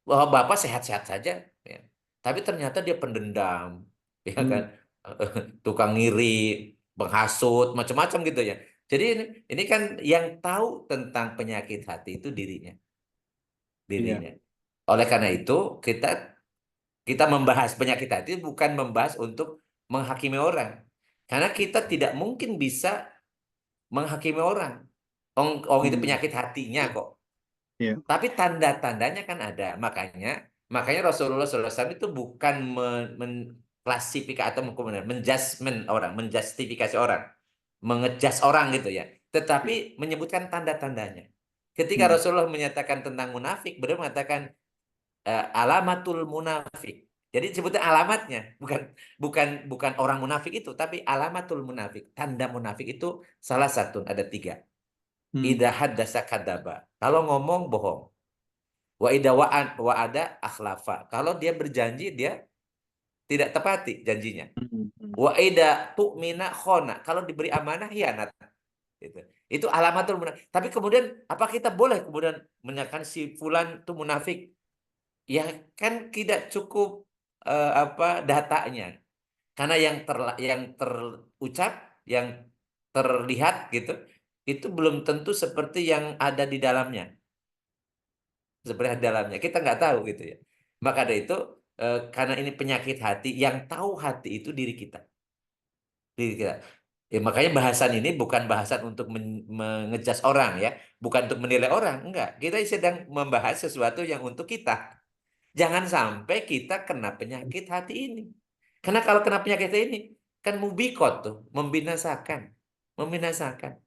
bahwa Bapak sehat-sehat saja ya. Tapi ternyata dia pendendam, ya kan? Hmm. Tukang ngiri, penghasut, macam-macam gitu ya. Jadi ini kan yang tahu tentang penyakit hati itu dirinya, Iya. dirinya. Oleh karena itu kita membahas penyakit hati bukan membahas untuk menghakimi orang. Karena kita tidak mungkin bisa menghakimi orang. Orang itu Hmm. penyakit hatinya kok. Iya. Tapi tanda-tandanya kan ada. Makanya Rasulullah SAW itu bukan mengklasifikasi atau menjudgment orang, menjustifikasi orang, mengejas orang gitu ya. Tetapi menyebutkan tanda-tandanya. Ketika Hmm. Rasulullah menyatakan tentang munafik, beliau mengatakan alamatul munafik. Jadi sebutnya alamatnya, bukan orang munafik itu, tapi alamatul munafik. Tanda munafik itu salah satu, ada 3. Hmm. Idza haddasa kadzaba. Kalau ngomong bohong. Wa idza wa'ada akhlafa. Kalau dia berjanji dia tidak tepati janjinya. Hmm. Hmm. Wa idza tu'mina khona. Kalau diberi amanah hianat. Gitu. Itu alamatul munafik. Tapi kemudian apa kita boleh kemudian menyatakan si fulan itu munafik? Ya kan tidak cukup datanya. Karena yang terucap, yang terlihat gitu, itu belum tentu seperti yang ada di dalamnya. Seperti di dalamnya. Kita nggak tahu gitu ya. Maka dari itu, karena ini penyakit hati, yang tahu hati itu diri kita. Diri kita. Ya, makanya bahasan ini bukan bahasan untuk mengejas orang ya. Bukan untuk menilai orang. Enggak. Kita sedang membahas sesuatu yang untuk kita. Jangan sampai kita kena penyakit hati ini. Karena kalau kena penyakit hati ini, kan mubikot tuh, membinasakan. Membinasakan.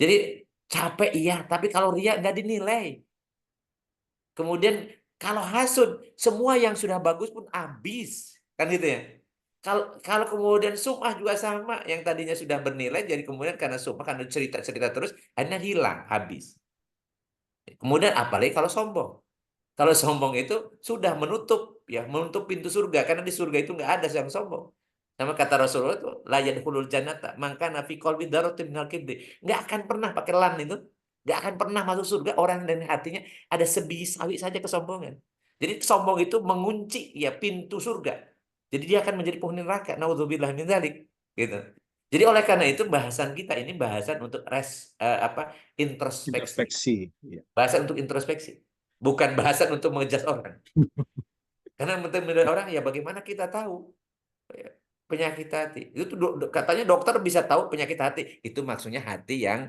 Jadi capek iya, tapi kalau ria nggak dinilai. Kemudian kalau hasud, semua yang sudah bagus pun habis. Kan gitu ya. Kalau kemudian sum'ah juga sama, yang tadinya sudah bernilai, jadi kemudian karena sum'ah, karena cerita-cerita terus, akhirnya hilang, habis. Kemudian apalagi kalau sombong. Kalau sombong itu sudah menutup pintu surga karena di surga itu nggak ada yang sombong. Sama kata Rasulullah itu la yadkhulul jannata man kana fi qalbi dzarratin minal kibri. Nggak akan pernah pakai lam itu. Nggak akan pernah masuk surga orang dan hatinya ada sebiji sawi saja kesombongan. Jadi sombong itu mengunci ya pintu surga. Jadi dia akan menjadi penghuni neraka. Naudzubillah min dzalik, gitu. Jadi oleh karena itu bahasan kita ini bahasan untuk introspeksi. Introspeksi. Iya. Bahasan untuk introspeksi. Bukan bahasan untuk mengejas orang. Karena untuk menilai orang ya bagaimana kita tahu penyakit hati. Itu katanya dokter bisa tahu penyakit hati. Itu maksudnya hati yang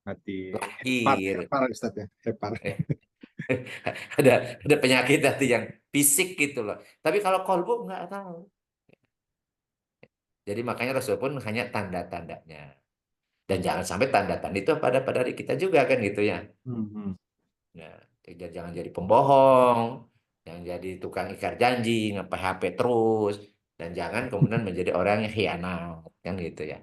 Hati lahir. hepar Ustaz ya, hepar. Ada penyakit hati yang fisik gitu loh. Tapi kalau kolbu nggak tahu. Jadi makanya Rasul pun hanya tanda-tandanya. Dan jangan sampai tanda-tanda itu pada diri kita juga kan gitu ya. Nah, jangan jadi pembohong, jangan jadi tukang ingkar janji, nge HP terus, dan jangan kemudian menjadi orang yang khianat kan gitu ya.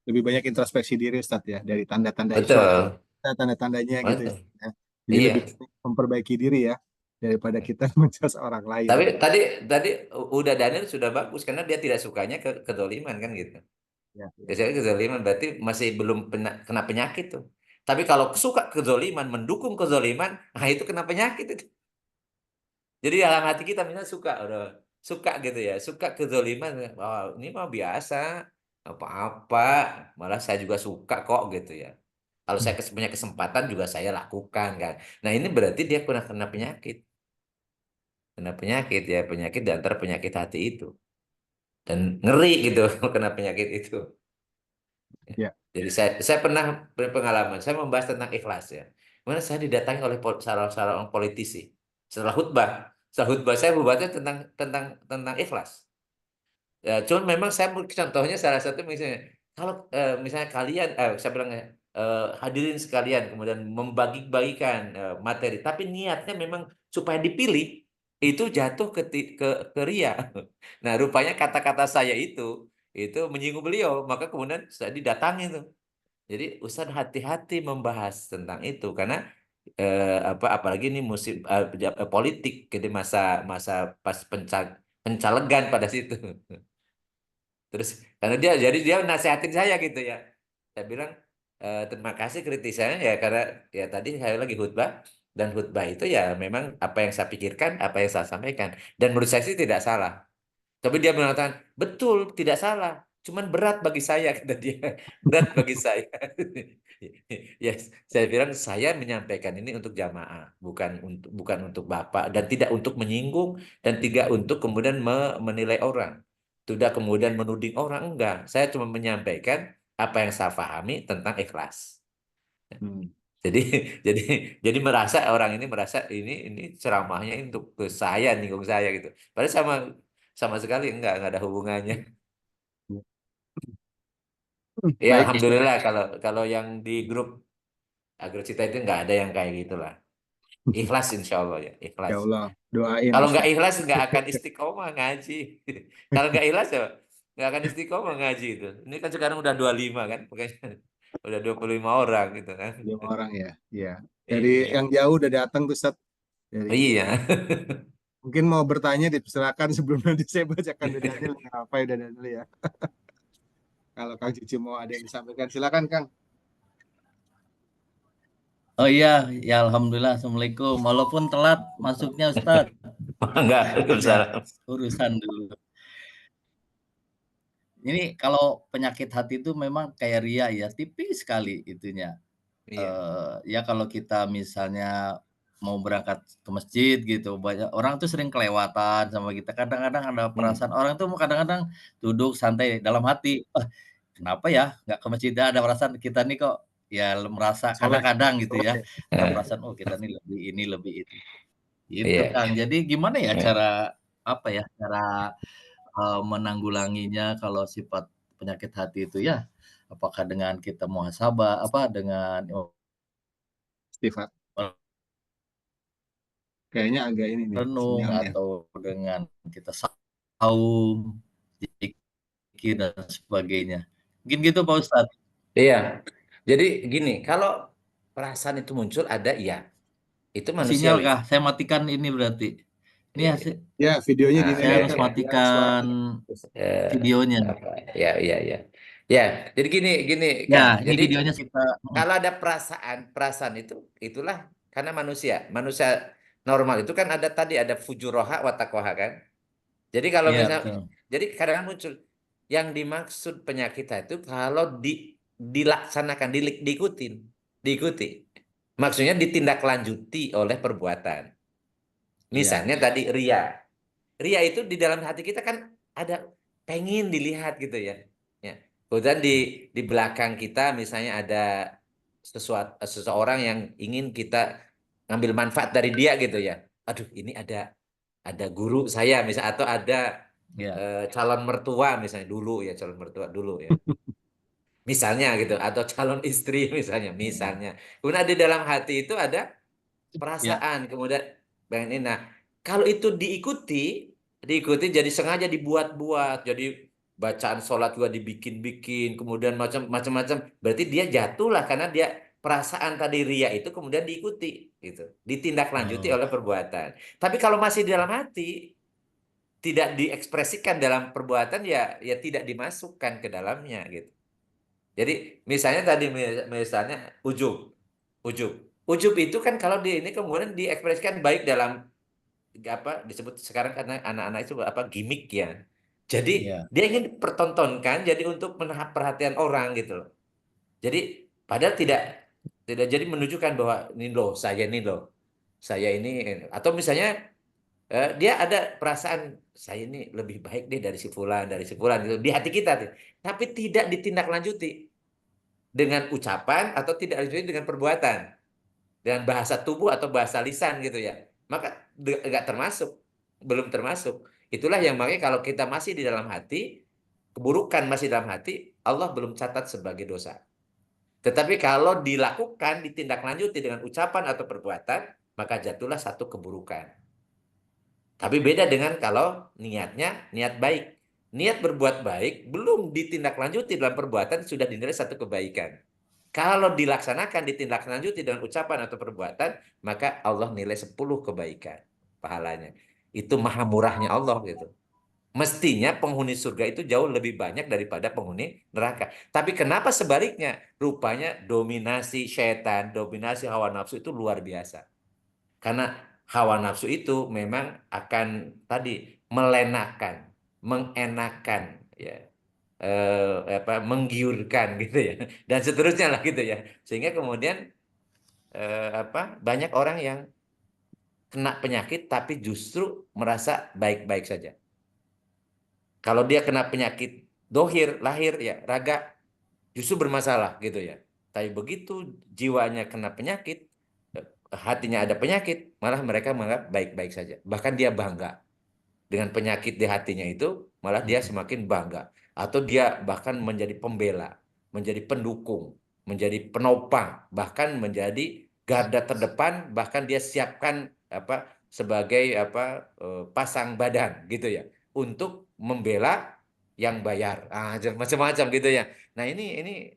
Lebih banyak introspeksi diri Ustaz ya, dari tanda-tanda Betul, tanda-tandanya gitu betul. ya. Jadi Iya. lebih memperbaiki diri ya daripada kita menjudge orang lain. Tapi tadi udah Daniel sudah bagus karena dia tidak sukanya kedoliman kan gitu. Ya, ya. Biasanya kedoliman berarti masih belum kena penyakit tuh. Tapi kalau suka kedoliman, mendukung kedoliman, nah itu kena penyakit itu. Jadi dalam hati kita misalnya suka gitu ya, suka kedoliman, oh, ini mah biasa, apa-apa, malah saya juga suka kok gitu ya. Kalau saya punya kesempatan juga saya lakukan kan. Nah ini berarti dia kena penyakit, ya penyakit di antara penyakit hati itu. Dan ngeri gitu kena penyakit itu. Ya. Jadi saya pernah berpengalaman, saya membahas tentang ikhlas ya. Mana saya didatangi oleh seorang politisi. Setelah khutbah saya berbicara tentang ikhlas. Ya, cuman memang saya contohnya salah satu misalnya kalau misalnya kalian saya bilang hadirin sekalian kemudian membagi-bagikan materi, tapi niatnya memang supaya dipilih itu jatuh ke ria. Nah, rupanya kata-kata saya itu menyinggung beliau, maka kemudian saya didatangi tuh. Jadi Ustaz hati-hati membahas tentang itu karena apalagi ini musim politik, jadi masa masa pas pencalegan pada situ. Terus karena dia nasehatin saya gitu ya. Saya bilang terima kasih kritisannya ya karena ya tadi saya lagi khutbah dan khutbah itu ya memang apa yang saya pikirkan, apa yang saya sampaikan dan menurut saya sih tidak salah. Tapi dia mengatakan, betul, tidak salah. Cuman berat bagi saya, kata dia. Berat bagi saya. Yes, saya bilang saya menyampaikan ini untuk jamaah, bukan untuk Bapak dan tidak untuk menyinggung dan tidak untuk kemudian menilai orang. Tidak kemudian menuding orang, enggak. Saya cuma menyampaikan apa yang saya pahami tentang ikhlas. Jadi jadi jadi orang ini merasa ini ceramahnya untuk ke saya, nyinggung saya gitu. Padahal sama sekali enggak ada hubungannya. Ya Baik Ustaz. alhamdulillah kalau yang di grup Agrocita itu enggak ada yang kayak gitulah. Ikhlas insya Allah ya, Ya ikhlas. Allah, doain Kalau nggak Ustaz. ikhlas nggak akan istiqomah ngaji. Kalau nggak ikhlas ya nggak akan istiqomah ngaji itu. Ini kan sekarang udah 25 kan, makanya udah 25 orang gitu kan. 5 orang ya. Ya. Dari Iya. yang jauh udah datang tuh Ustaz. Dari Iya. mungkin mau bertanya dipersilakan sebelum nanti saya bacakan dari Daniel apa ya Daniel ya. Kalau Kang Cici mau ada yang disampaikan silakan Kang. Oh iya, ya Alhamdulillah. Assalamualaikum. Walaupun telat masuknya Ustadz. Enggak, Ada urusan dulu. Ini kalau penyakit hati itu memang kayak ria ya, tipis sekali itunya. Iya. Ya kalau kita misalnya mau berangkat ke masjid gitu, banyak orang tuh sering kelewatan sama kita. Kadang-kadang ada perasaan orang tuh kadang-kadang duduk santai dalam hati, kenapa ya nggak ke masjid? Ada perasaan kita nih kok ya merasa kadang-kadang gitu ya, ada perasaan kita nih lebih itu. Itu Iya. Kang. Jadi gimana ya cara menanggulanginya kalau sifat penyakit hati itu ya? Apakah dengan kita muhasabah, dengan Istighfar. Kayaknya agak ini nih renung sinyalnya. atau dengan kita saum, zikir dan sebagainya. Mungkin gitu Pak Ustadz. Iya. Jadi gini, kalau perasaan itu muncul ada iya. Itu Sinyal manusiawi. kah? Saya matikan ini berarti. Ini hasil. Ya, videonya Nah, gini Saya ya, harus ya. matikan videonya. Ya, ya, ya. Ya, jadi gini Ya, Kang. ini Jadi videonya kita. kalau ada perasaan itulah karena manusia normal itu kan ada tadi ada fujuroha wa taqwaha kan. Jadi kalau Iya, misal, betul. jadi kadang muncul yang dimaksud penyakit itu kalau dilaksanakan, diikuti. Maksudnya ditindaklanjuti oleh perbuatan. Iya, Misalnya tadi ria. Ria itu di dalam hati kita kan ada pengen dilihat gitu ya. Ya. Kemudian di belakang kita misalnya ada seseorang yang ingin kita ngambil manfaat dari dia gitu ya. Aduh, ini ada guru saya misalnya atau ada iya, calon mertua misalnya dulu ya, calon mertua dulu ya. Misalnya gitu atau calon istri misalnya. Kemudian di dalam hati itu ada iya, perasaan, kemudian pengen ini. Nah, kalau itu diikuti jadi sengaja dibuat-buat, jadi bacaan sholat juga dibikin-bikin, kemudian macam-macam. Berarti dia jatuh lah karena dia perasaan tadi ria itu kemudian diikuti, gitu, ditindaklanjuti oh, oleh perbuatan. Tapi kalau masih di dalam hati, tidak diekspresikan dalam perbuatan ya tidak dimasukkan ke dalamnya, gitu. Jadi misalnya tadi misalnya ujub. Ujub itu kan kalau di ini kemudian diekspresikan baik dalam apa disebut sekarang karena anak-anak itu apa gimmick ya. Jadi iya, dia ingin dipertontonkan jadi untuk menahan perhatian orang gitu loh. Jadi padahal tidak jadi menunjukkan bahwa ini loh saya ini atau misalnya dia ada perasaan saya ini lebih baik deh dari si fulan gitu di hati kita tuh. Tapi tidak ditindaklanjuti dengan ucapan atau tidak ditindaklanjuti dengan perbuatan, dengan bahasa tubuh atau bahasa lisan gitu ya, maka nggak termasuk, belum termasuk. Itulah yang makanya kalau kita masih di dalam hati, keburukan masih dalam hati, Allah belum catat sebagai dosa. Tetapi kalau dilakukan, ditindaklanjuti dengan ucapan atau perbuatan, maka jatuhlah satu keburukan. Tapi beda dengan kalau niatnya niat baik. Niat berbuat baik belum ditindaklanjuti dalam perbuatan sudah dinilai satu kebaikan. Kalau dilaksanakan, ditindaklanjuti dengan ucapan atau perbuatan, maka Allah nilai 10 kebaikan pahalanya. Itu maha murahnya Allah gitu. Mestinya penghuni surga itu jauh lebih banyak daripada penghuni neraka. Tapi kenapa sebaliknya? Rupanya dominasi setan, dominasi hawa nafsu itu luar biasa. Karena hawa nafsu itu memang akan tadi melenakan, mengenakan, ya, menggiurkan gitu ya, dan seterusnya lah gitu ya. Sehingga kemudian banyak orang yang kena penyakit tapi justru merasa baik-baik saja. Kalau dia kena penyakit dohir, lahir ya raga, justru bermasalah gitu ya. Tapi begitu jiwanya kena penyakit, hatinya ada penyakit, malah mereka menganggap baik-baik saja. Bahkan dia bangga dengan penyakit di hatinya itu, malah dia semakin bangga. Atau dia bahkan menjadi pembela, menjadi pendukung, menjadi penopang, bahkan menjadi garda terdepan, bahkan dia siapkan apa sebagai pasang badan gitu ya, untuk membela yang bayar. Macam-macam gitu ya. Nah, ini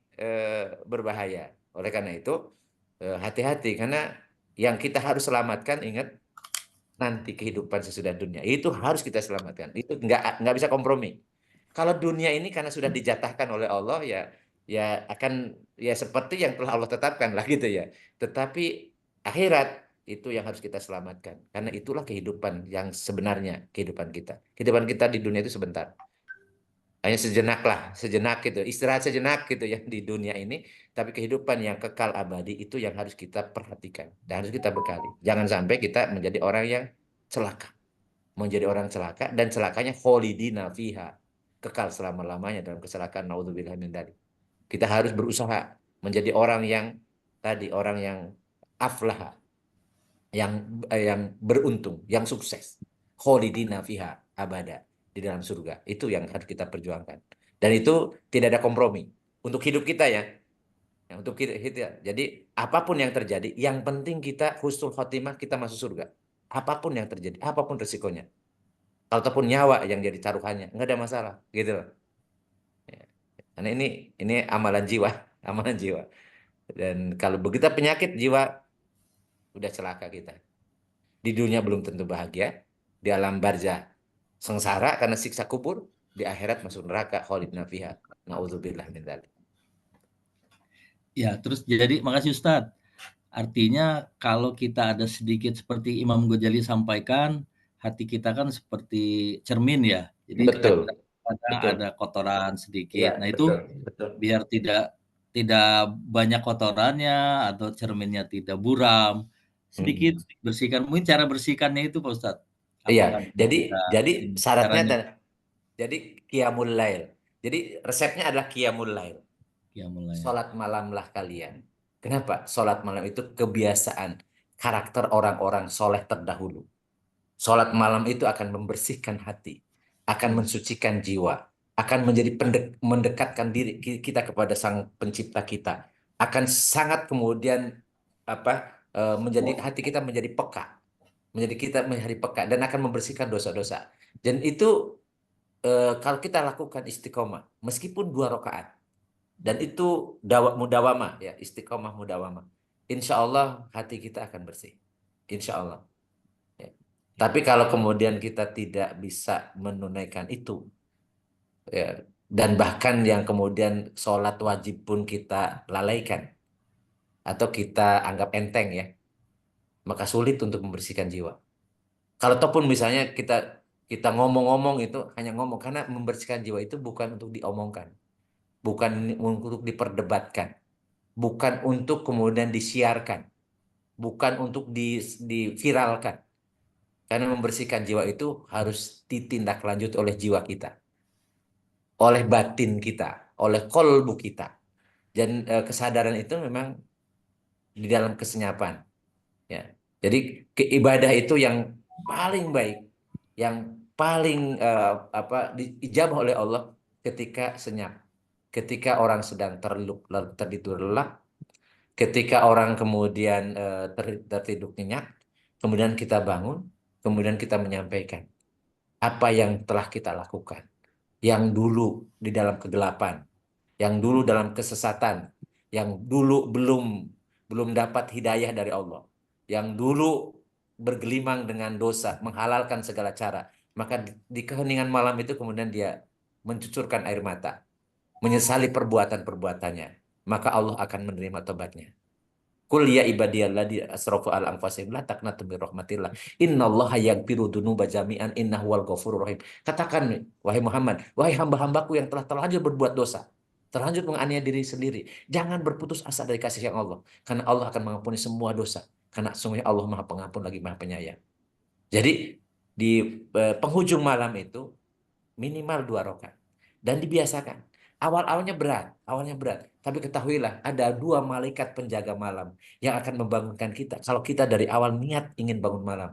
berbahaya. Oleh karena itu, hati-hati karena yang kita harus selamatkan, ingat, nanti kehidupan sesudah dunia itu harus kita selamatkan. Itu nggak bisa kompromi. Kalau dunia ini karena sudah dijatahkan oleh Allah ya akan ya seperti yang telah Allah tetapkan lah gitu ya. Tetapi akhirat itu yang harus kita selamatkan. Karena itulah kehidupan yang sebenarnya, kehidupan kita. Kehidupan kita di dunia itu sebentar. Hanya sejenak lah, sejenak gitu. Istirahat sejenak gitu ya di dunia ini. Tapi kehidupan yang kekal abadi itu yang harus kita perhatikan dan harus kita bekali. Jangan sampai kita menjadi orang yang celaka. Menjadi orang celaka dan celakanya kholidina fiha. Kekal selama-lamanya dalam kecelakaan. Naudzubillah min dzalik. Kita harus berusaha menjadi orang yang tadi, orang yang aflah, yang beruntung, yang sukses. Kholidina fiha abada di dalam surga. Itu yang harus kita perjuangkan. Dan itu tidak ada kompromi untuk hidup kita ya. Ya, untuk kita. Jadi apapun yang terjadi, yang penting kita husnul khotimah, kita masuk surga. Apapun yang terjadi, apapun resikonya. Ataupun nyawa yang jadi taruhannya, nggak ada masalah, gitu loh. Ya. Karena ini amalan jiwa, amalan jiwa. Dan kalau begitu penyakit jiwa, udah celaka kita. Di dunia belum tentu bahagia, di alam barzah sengsara karena siksa kubur, di akhirat masuk neraka khalidna fiha. Nauzubillah min dzalik. ya. Terus jadi makasih Ustadz. Artinya kalau kita ada sedikit seperti Imam Ghazali sampaikan, hati kita kan seperti cermin ya. Jadi Betul, kadang betul. ada kotoran Iya, sedikit. Nah, itu betul, betul. biar tidak banyak kotorannya atau cerminnya tidak buram, sedikit bersihkan. Mungkin cara bersihkannya itu Pak Ustadz. Iya, Apakah jadi kita syaratnya caranya jadi qiyamul lail. Jadi resepnya adalah qiyamul lail. ya mulai Sholat malamlah kalian. Kenapa? Sholat malam itu kebiasaan karakter orang-orang soleh terdahulu. Sholat malam itu akan membersihkan hati, akan mensucikan jiwa, akan menjadi mendekatkan diri kita kepada Sang Pencipta kita, akan sangat kemudian apa menjadi hati kita menjadi peka, menjadi peka dan akan membersihkan dosa-dosa. Dan itu kalau kita lakukan istiqomah, meskipun 2 rakaat, dan itu mudawamah ya, istiqomah mudawamah. Insya Allah hati kita akan bersih. Insya Allah. Ya. Tapi kalau kemudian kita tidak bisa menunaikan itu, ya, dan bahkan yang kemudian sholat wajib pun kita lalaikan atau kita anggap enteng ya, maka sulit untuk membersihkan jiwa. Kalau ataupun misalnya kita kita ngomong-ngomong itu hanya ngomong, karena membersihkan jiwa itu bukan untuk diomongkan, bukan untuk diperdebatkan, bukan untuk kemudian disiarkan, bukan untuk diviralkan. Karena membersihkan jiwa itu harus ditindaklanjuti oleh jiwa kita, oleh batin kita, oleh kolbu kita. Dan kesadaran itu memang di dalam kesenyapan. Ya. Jadi ibadah itu yang paling baik, yang paling diijabah oleh Allah ketika senyap, ketika orang sedang tertidur lelap, ketika orang kemudian tertidur nyenyak, kemudian kita bangun, kemudian kita menyampaikan apa yang telah kita lakukan, yang dulu di dalam kegelapan, yang dulu dalam kesesatan, yang dulu belum dapat hidayah dari Allah, yang dulu bergelimang dengan dosa, menghalalkan segala cara. Maka di keheningan malam itu kemudian dia mencucurkan air mata, menyesali perbuatan-perbuatannya. Maka Allah akan menerima tobatnya. Qul ya ibadiyalladzina asrafu ala anfusihim la taqnatu min rahmatillah. Innallaha yaghfiru dzunuba jami'an innahu huwal ghafurur rahim. Katakan wahai Muhammad, wahai hamba-hambaku yang telah terlanjur berbuat dosa, terlanjur menganiaya diri sendiri, jangan berputus asa dari kasih yang Allah, karena Allah akan mengampuni semua dosa, karena sungguh Allah Maha Pengampun lagi Maha Penyayang. Jadi di penghujung malam itu minimal 2 rakaat dan dibiasakan. Awalnya berat. Tapi ketahuilah ada 2 malaikat penjaga malam yang akan membangunkan kita. Kalau kita dari awal niat ingin bangun malam.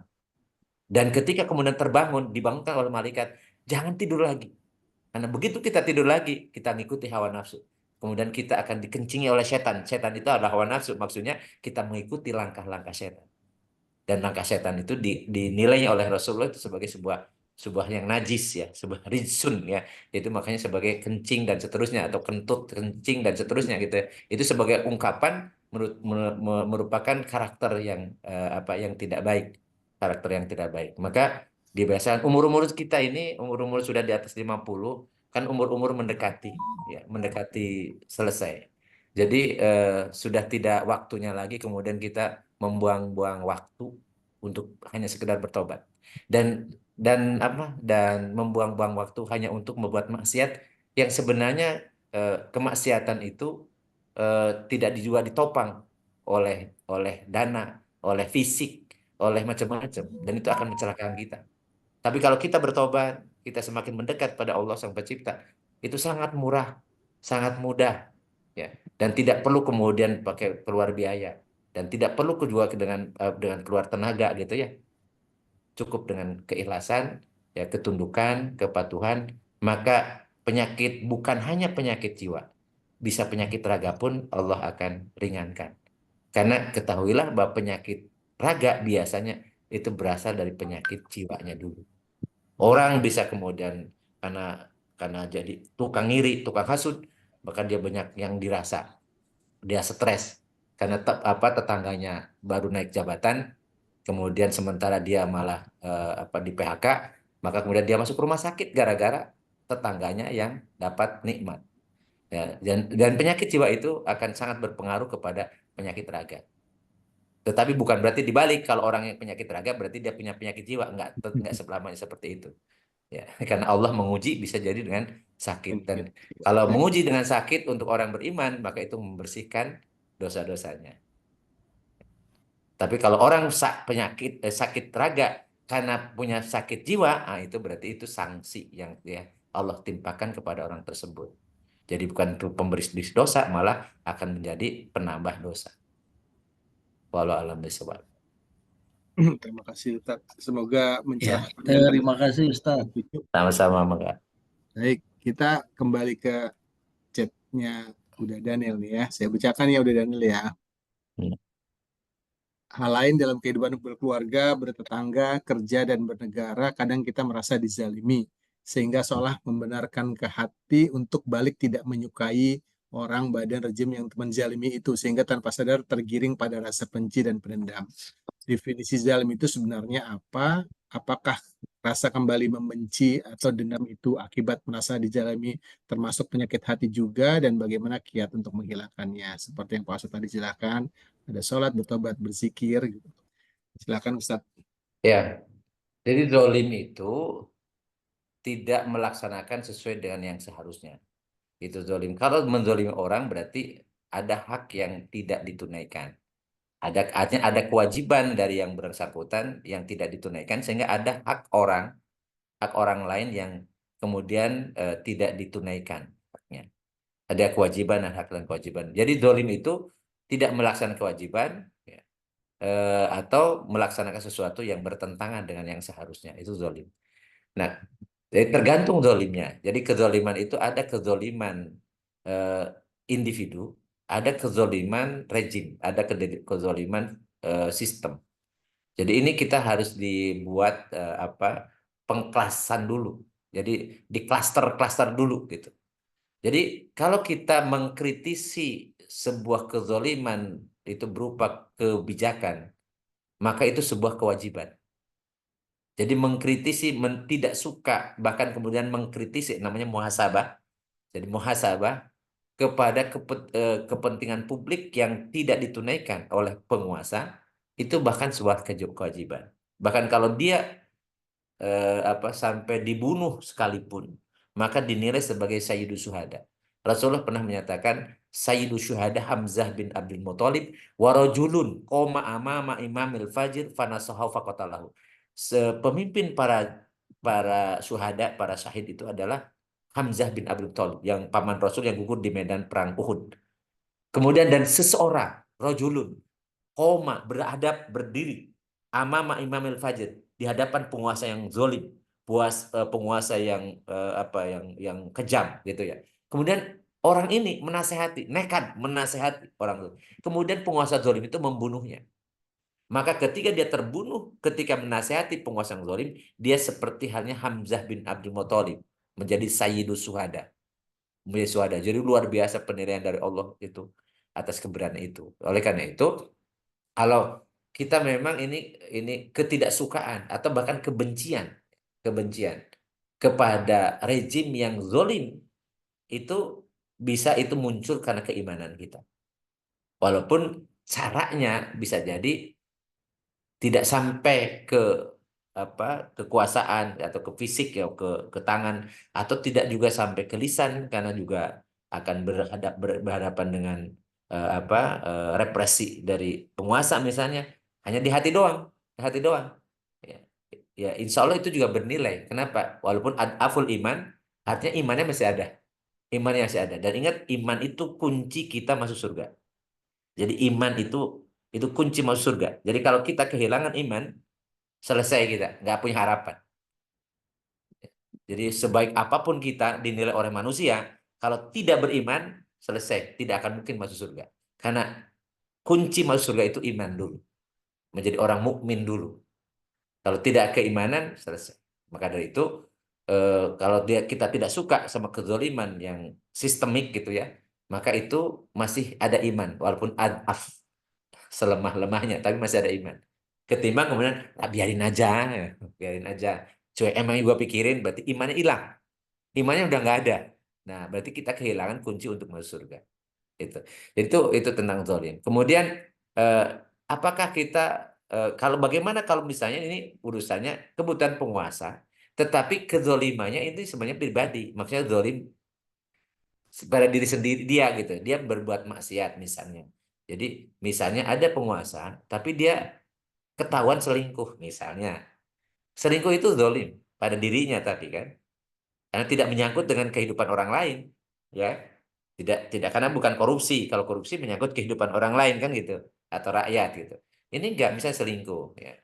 Dan ketika kemudian terbangun, dibangunkan oleh malaikat, jangan tidur lagi. Karena begitu kita tidur lagi, kita ngikuti hawa nafsu. Kemudian kita akan dikencingi oleh setan. Setan itu adalah hawa nafsu. Maksudnya kita mengikuti langkah-langkah setan. Dan langkah setan itu dinilainya oleh Rasulullah itu sebagai sebuah yang najis ya, sebuah rijsun ya. Itu makanya sebagai kencing dan seterusnya atau kentut, kencing dan seterusnya gitu ya. Itu sebagai ungkapan merupakan karakter yang yang tidak baik, karakter yang tidak baik. Maka dibiasakan umur-umur kita ini umur-umur sudah di atas 50 kan umur-umur mendekati ya, mendekati selesai. Jadi sudah tidak waktunya lagi kemudian kita membuang-buang waktu untuk hanya sekedar bertobat. Dan membuang-buang waktu hanya untuk membuat maksiat yang sebenarnya kemaksiatan itu tidak juga ditopang oleh dana, oleh fisik, oleh macam-macam, dan itu akan mencelakakan kita. Tapi kalau kita bertobat, kita semakin mendekat pada Allah Sang Pencipta, itu sangat murah, sangat mudah, ya, dan tidak perlu kemudian pakai keluar biaya, dan tidak perlu juga dengan keluar tenaga gitu ya. Cukup dengan keikhlasan, ya, ketundukan, kepatuhan, maka penyakit bukan hanya penyakit jiwa, bisa penyakit raga pun Allah akan ringankan. Karena ketahuilah bahwa penyakit raga biasanya itu berasal dari penyakit jiwanya dulu. Orang bisa kemudian karena karena jadi tukang ngiri, tukang hasut, bahkan dia banyak yang dirasa, dia stres karena tetangganya baru naik jabatan, kemudian sementara dia malah di PHK, maka kemudian dia masuk rumah sakit gara-gara tetangganya yang dapat nikmat. Ya, dan penyakit jiwa itu akan sangat berpengaruh kepada penyakit raga. Tetapi bukan berarti dibalik, kalau orang yang penyakit raga berarti dia punya penyakit jiwa. Enggak selamanya seperti itu. Ya, karena Allah menguji bisa jadi dengan sakit. Dan kalau menguji dengan sakit untuk orang beriman, maka itu membersihkan dosa-dosanya. Tapi kalau orang sakit raga karena punya sakit jiwa, nah itu berarti itu sanksi yang ya Allah timpakan kepada orang tersebut. Jadi bukan pemberi dosa, malah akan menjadi penambah dosa. Walau alam bisawab. Terima kasih Ustaz. Semoga Ya, mencerahkan terima kasih Ustaz. Sama-sama, Maka. Baik, kita kembali ke chatnya udah Daniel nih ya. Saya bacakan ya udah Daniel ya. Hmm. Hal lain dalam kehidupan berkeluarga, bertetangga, kerja, dan bernegara, kadang kita merasa dizalimi, sehingga seolah membenarkan ke hati untuk balik tidak menyukai orang badan rejim yang menzalimi itu, sehingga tanpa sadar tergiring pada rasa benci dan pendendam. Definisi zalim itu sebenarnya apa? Apakah rasa kembali membenci atau dendam itu akibat merasa dizalimi termasuk penyakit hati juga, dan bagaimana kiat untuk menghilangkannya? Seperti yang Pak Ustadz tadi silakan, ada sholat, bertobat, berzikir gitu. Silakan Ustadz. Ya, jadi zalim itu tidak melaksanakan sesuai dengan yang seharusnya. Itu zalim. Kalau menzalimi orang berarti ada hak yang tidak ditunaikan. Ada kewajiban dari yang bersangkutan yang tidak ditunaikan, sehingga ada hak orang lain yang kemudian tidak ditunaikan haknya. Ada kewajiban dan hak dan kewajiban. Jadi zalim itu tidak melaksanakan kewajiban, ya, atau melaksanakan sesuatu yang bertentangan dengan yang seharusnya. Itu zalim. Nah, jadi tergantung zalimnya. Jadi kezaliman itu ada kezaliman eh, individu, ada kezaliman rejim, ada kezaliman sistem. Jadi ini kita harus dibuat pengklasan dulu. Jadi di klaster-klaster dulu gitu. Jadi kalau kita mengkritisi sebuah kezaliman itu berupa kebijakan, maka itu sebuah kewajiban. Jadi mengkritisi, tidak suka, bahkan kemudian mengkritisi, namanya muhasabah. Jadi muhasabah kepada kepentingan publik yang tidak ditunaikan oleh penguasa, itu bahkan sebuah kewajiban. Bahkan kalau dia sampai dibunuh sekalipun, maka dinilai sebagai sayyidu syuhada. Rasulullah pernah menyatakan sayyidu syuhada Hamzah bin Abdul Muthalib wa rajulun qoma amama imamil fajir fanasahu faqatalahu. Pemimpin para syuhada, para syahid itu adalah Hamzah bin Abdul Muthalib, yang paman Rasul yang gugur di medan perang Uhud. Kemudian dan seseorang rajulun koma beradab berdiri amama imamil fajir, di hadapan penguasa yang zolim, penguasa yang yang kejam gitu ya. Kemudian orang ini menasehati, nekat menasehati orang itu. Kemudian penguasa zolim itu membunuhnya. Maka ketika dia terbunuh ketika menasehati penguasa yang zolim, dia seperti halnya Hamzah bin Abdul Muthalib, menjadi sayyidus syuhada. Menjadi syuhada. Jadi luar biasa penilaian dari Allah itu atas keberanian itu. Oleh karena itu, kalau kita memang ini ketidaksukaan atau bahkan kebencian kepada rejim yang zolim, itu bisa itu muncul karena keimanan kita. Walaupun caranya bisa jadi tidak sampai ke kekuasaan atau ke fisik ya, ke tangan, atau tidak juga sampai ke lisan, karena juga akan berhadapan dengan represi dari penguasa misalnya, hanya di hati doang, ya, ya insya Allah itu juga bernilai. Kenapa? Walaupun aful iman, artinya imannya masih ada, dan ingat, iman itu kunci kita masuk surga. Jadi iman itu kunci masuk surga. Jadi kalau kita kehilangan iman, selesai, kita nggak punya harapan. Jadi sebaik apapun kita dinilai oleh manusia, kalau tidak beriman, selesai, tidak akan mungkin masuk surga. Karena kunci masuk surga itu iman dulu, menjadi orang mukmin dulu. Kalau tidak keimanan, selesai. Maka dari itu, kalau kita tidak suka sama kezaliman yang sistemik gitu ya, maka itu masih ada iman, walaupun selemah-lemahnya, tapi masih ada iman. Ketimbang kemudian biarin aja, biarin aja. Cuy, emang gue pikirin, berarti imannya hilang, imannya udah nggak ada. Nah, berarti kita kehilangan kunci untuk masuk surga. Itu tentang zalim. Kemudian apakah kita kalau bagaimana kalau misalnya ini urusannya kebutuhan penguasa, tetapi kezolimannya itu sebenarnya pribadi, maksudnya zolim pada diri sendiri dia gitu, dia berbuat maksiat misalnya. Jadi misalnya ada penguasa, tapi dia ketahuan selingkuh misalnya. Selingkuh itu zolim pada dirinya tapi kan, karena tidak menyangkut dengan kehidupan orang lain, ya. Tidak karena bukan korupsi. Kalau korupsi menyangkut kehidupan orang lain kan gitu, atau rakyat gitu. Ini enggak misalnya selingkuh, ya.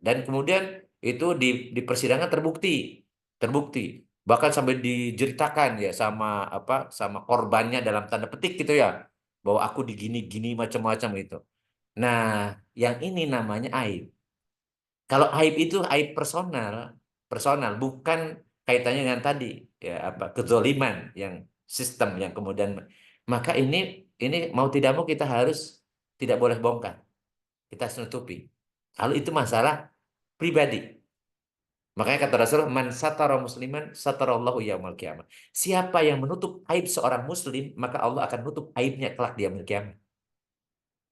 Dan kemudian itu di persidangan terbukti, bahkan sampai diceritakan ya sama korbannya dalam tanda petik gitu ya, bahwa aku digini-gini macam-macam gitu. Nah, yang ini namanya aib. Kalau aib itu aib personal, bukan kaitannya dengan tadi ya kezoliman yang sistem yang kemudian maka ini mau tidak mau kita harus tidak boleh bongkar, kita harus nutupi. Kalau itu masalah pribadi. Makanya kata Rasul, man satara musliman satarallahu yaumil qiyamah. Siapa yang menutup aib seorang muslim, maka Allah akan nutup aibnya kelak di yaumil qiyamah.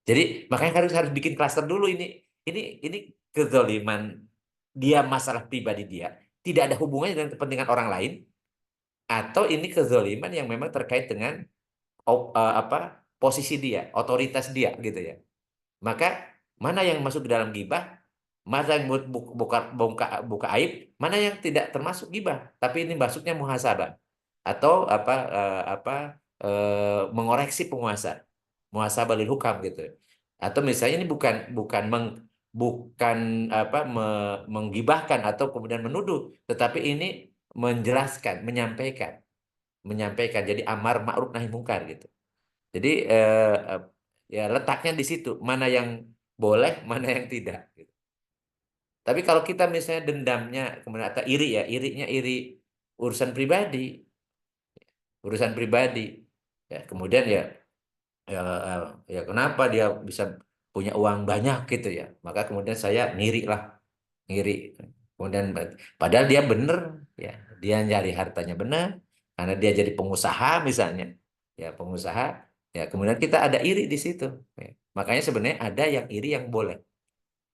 Jadi makanya harus bikin klaster dulu ini. Ini kezaliman dia, masalah pribadi dia, tidak ada hubungannya dengan kepentingan orang lain, atau ini kezaliman yang memang terkait dengan posisi dia, otoritas dia gitu ya. Maka mana yang masuk ke dalam gibah, mana yang buka aib, mana yang tidak termasuk gibah, tapi ini masuknya muhasabah atau mengoreksi penguasa, muhasabah lil hukam gitu. Atau misalnya ini bukan menggibahkan atau kemudian menuduh, tetapi ini menjelaskan, menyampaikan. Jadi amar ma'ruf nahi mungkar gitu. Jadi ya letaknya di situ, mana yang boleh, mana yang tidak gitu. Tapi kalau kita misalnya dendamnya kemudian atau iri ya, irinya iri urusan pribadi, ya kemudian ya, ya kenapa dia bisa punya uang banyak gitu ya, maka kemudian saya ngiri, kemudian padahal dia benar ya, dia nyari hartanya benar karena dia jadi pengusaha misalnya, ya pengusaha, ya kemudian kita ada iri di situ, ya. Makanya sebenarnya ada yang iri yang boleh,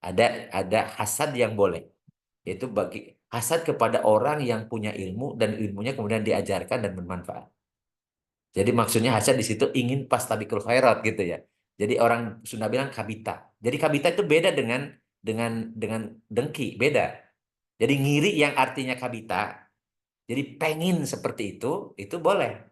ada hasad yang boleh, yaitu bagi hasad kepada orang yang punya ilmu dan ilmunya kemudian diajarkan dan bermanfaat. Jadi maksudnya hasad di situ ingin pastabikul khairat gitu ya. Jadi orang Sunda bilang kabita. Jadi kabita itu beda dengan dengki, beda. Jadi ngiri yang artinya kabita, jadi pengen seperti itu boleh.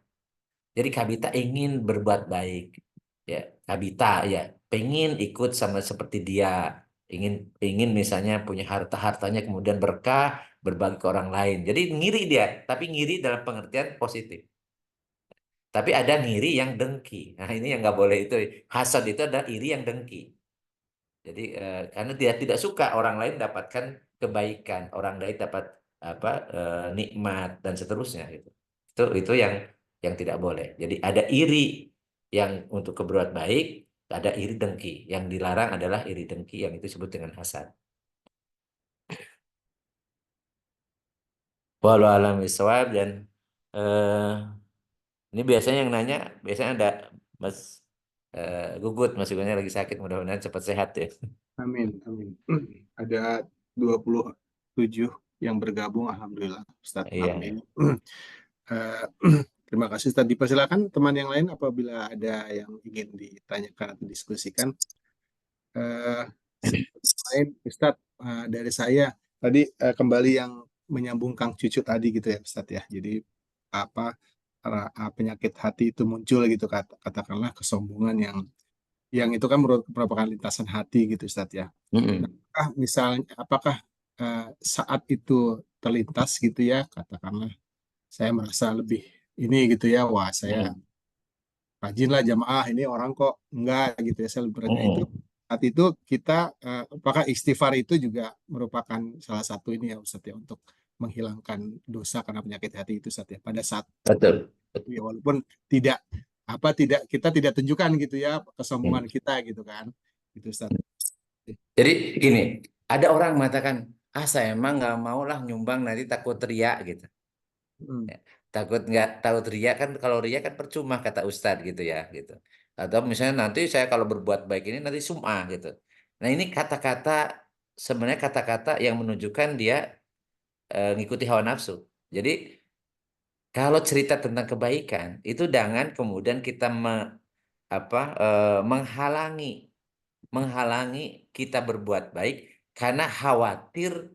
Jadi kabita ingin berbuat baik, ya kabita ya pengen ikut sama seperti dia, ingin misalnya punya hartanya kemudian berkah berbagi ke orang lain. Jadi ngiri dia, tapi ngiri dalam pengertian positif. Tapi ada ngiri yang dengki. Nah ini yang nggak boleh itu. Hasad itu adalah iri yang dengki. Jadi karena dia tidak suka orang lain dapatkan kebaikan, orang lain dapat nikmat dan seterusnya gitu. Itu yang tidak boleh. Jadi ada iri yang untuk keberbuat baik, ada iri dengki. Yang dilarang adalah iri dengki yang itu disebut dengan hasad. Wallahu a'lam bishawab. Dan ini biasanya yang nanya, biasanya ada Mas Gugut, Mas Gugutnya lagi sakit, mudah-mudahan cepat sehat ya. Amin, amin. Ada 27 yang bergabung, alhamdulillah, Ustadz Iya. malam ini. Terima kasih Ustadz. Dipersilakan teman yang lain apabila ada yang ingin ditanyakan atau diskusikan. Lain Ustadz, dari saya tadi kembali yang menyambung Kang Cucu tadi gitu ya Ustadz ya. Jadi penyakit hati itu muncul gitu, katakanlah kesombongan yang itu kan merupakan lintasan hati gitu Ustadz ya. Nah, apakah saat itu terlintas gitu ya, katakanlah saya merasa lebih ini gitu ya, wah saya rajin lah jamaah, ini orang kok enggak gitu ya, saya lebih rajin. Itu saat itu kita apakah istighfar itu juga merupakan salah satu ini ya Ustadz ya, untuk menghilangkan dosa karena penyakit hati itu Ustadz ya, pada saat Betul. ya, walaupun kita tidak tunjukkan gitu ya kesombongan kita gitu kan, gitu Ustadz. Jadi gini, ada orang mengatakan, saya emang nggak mau lah nyumbang nanti takut riak gitu. Ya, takut nggak tahu riak kan, kalau riak kan percuma kata Ustadz gitu ya gitu. Atau misalnya nanti saya kalau berbuat baik ini nanti sum'ah gitu. Nah, ini kata-kata sebenarnya kata-kata yang menunjukkan dia ngikuti hawa nafsu. Jadi kalau cerita tentang kebaikan itu jangan kemudian kita menghalangi kita berbuat baik karena khawatir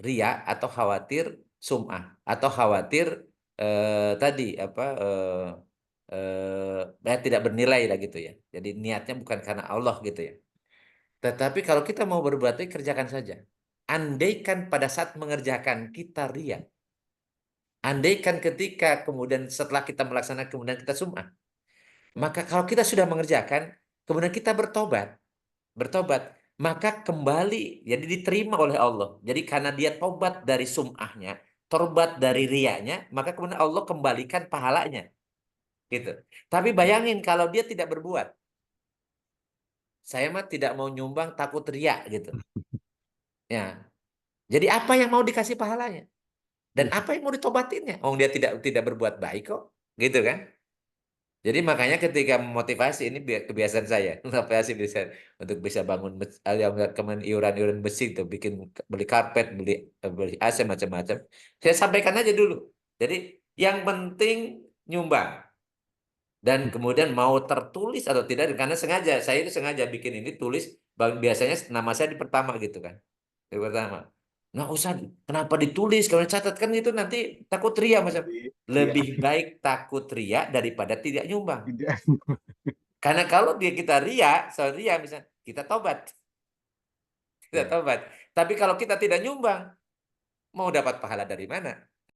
ria atau khawatir sum'ah atau khawatir tadi tidak bernilai lah gitu ya. Jadi niatnya bukan karena Allah gitu ya. Tetapi kalau kita mau berbuat baik kerjakan saja. Andaikan pada saat mengerjakan kita ria, andaikan ketika kemudian setelah kita melaksanakan kemudian kita sum'ah, maka kalau kita sudah mengerjakan kemudian kita bertobat, maka kembali jadi diterima oleh Allah. Jadi karena dia tobat dari sum'ahnya, tobat dari riaknya, maka kemudian Allah kembalikan pahalanya. Gitu. Tapi bayangin kalau dia tidak berbuat. Saya mah tidak mau nyumbang takut riak gitu. Ya. Jadi apa yang mau dikasih pahalanya? Dan apa yang mau ditobatinnya? Oh, dia tidak berbuat baik kok. Gitu kan? Jadi makanya ketika memotivasi ini kebiasaan saya, motivasi bisa untuk bisa bangun yang kemudian iuran besi itu bikin beli karpet, beli AC macam-macam. Saya sampaikan aja dulu. Jadi yang penting nyumbang dan kemudian mau tertulis atau tidak karena saya itu sengaja bikin ini tulis biasanya nama saya di pertama gitu kan. Di pertama. Nggak usah kenapa ditulis kalau catat kan itu nanti takut ria macam lebih baik takut ria daripada tidak nyumbang. Tidak. Karena kalau kita soal ria misalnya, kita tobat. Kita tobat. Tapi kalau kita tidak nyumbang, mau dapat pahala dari mana?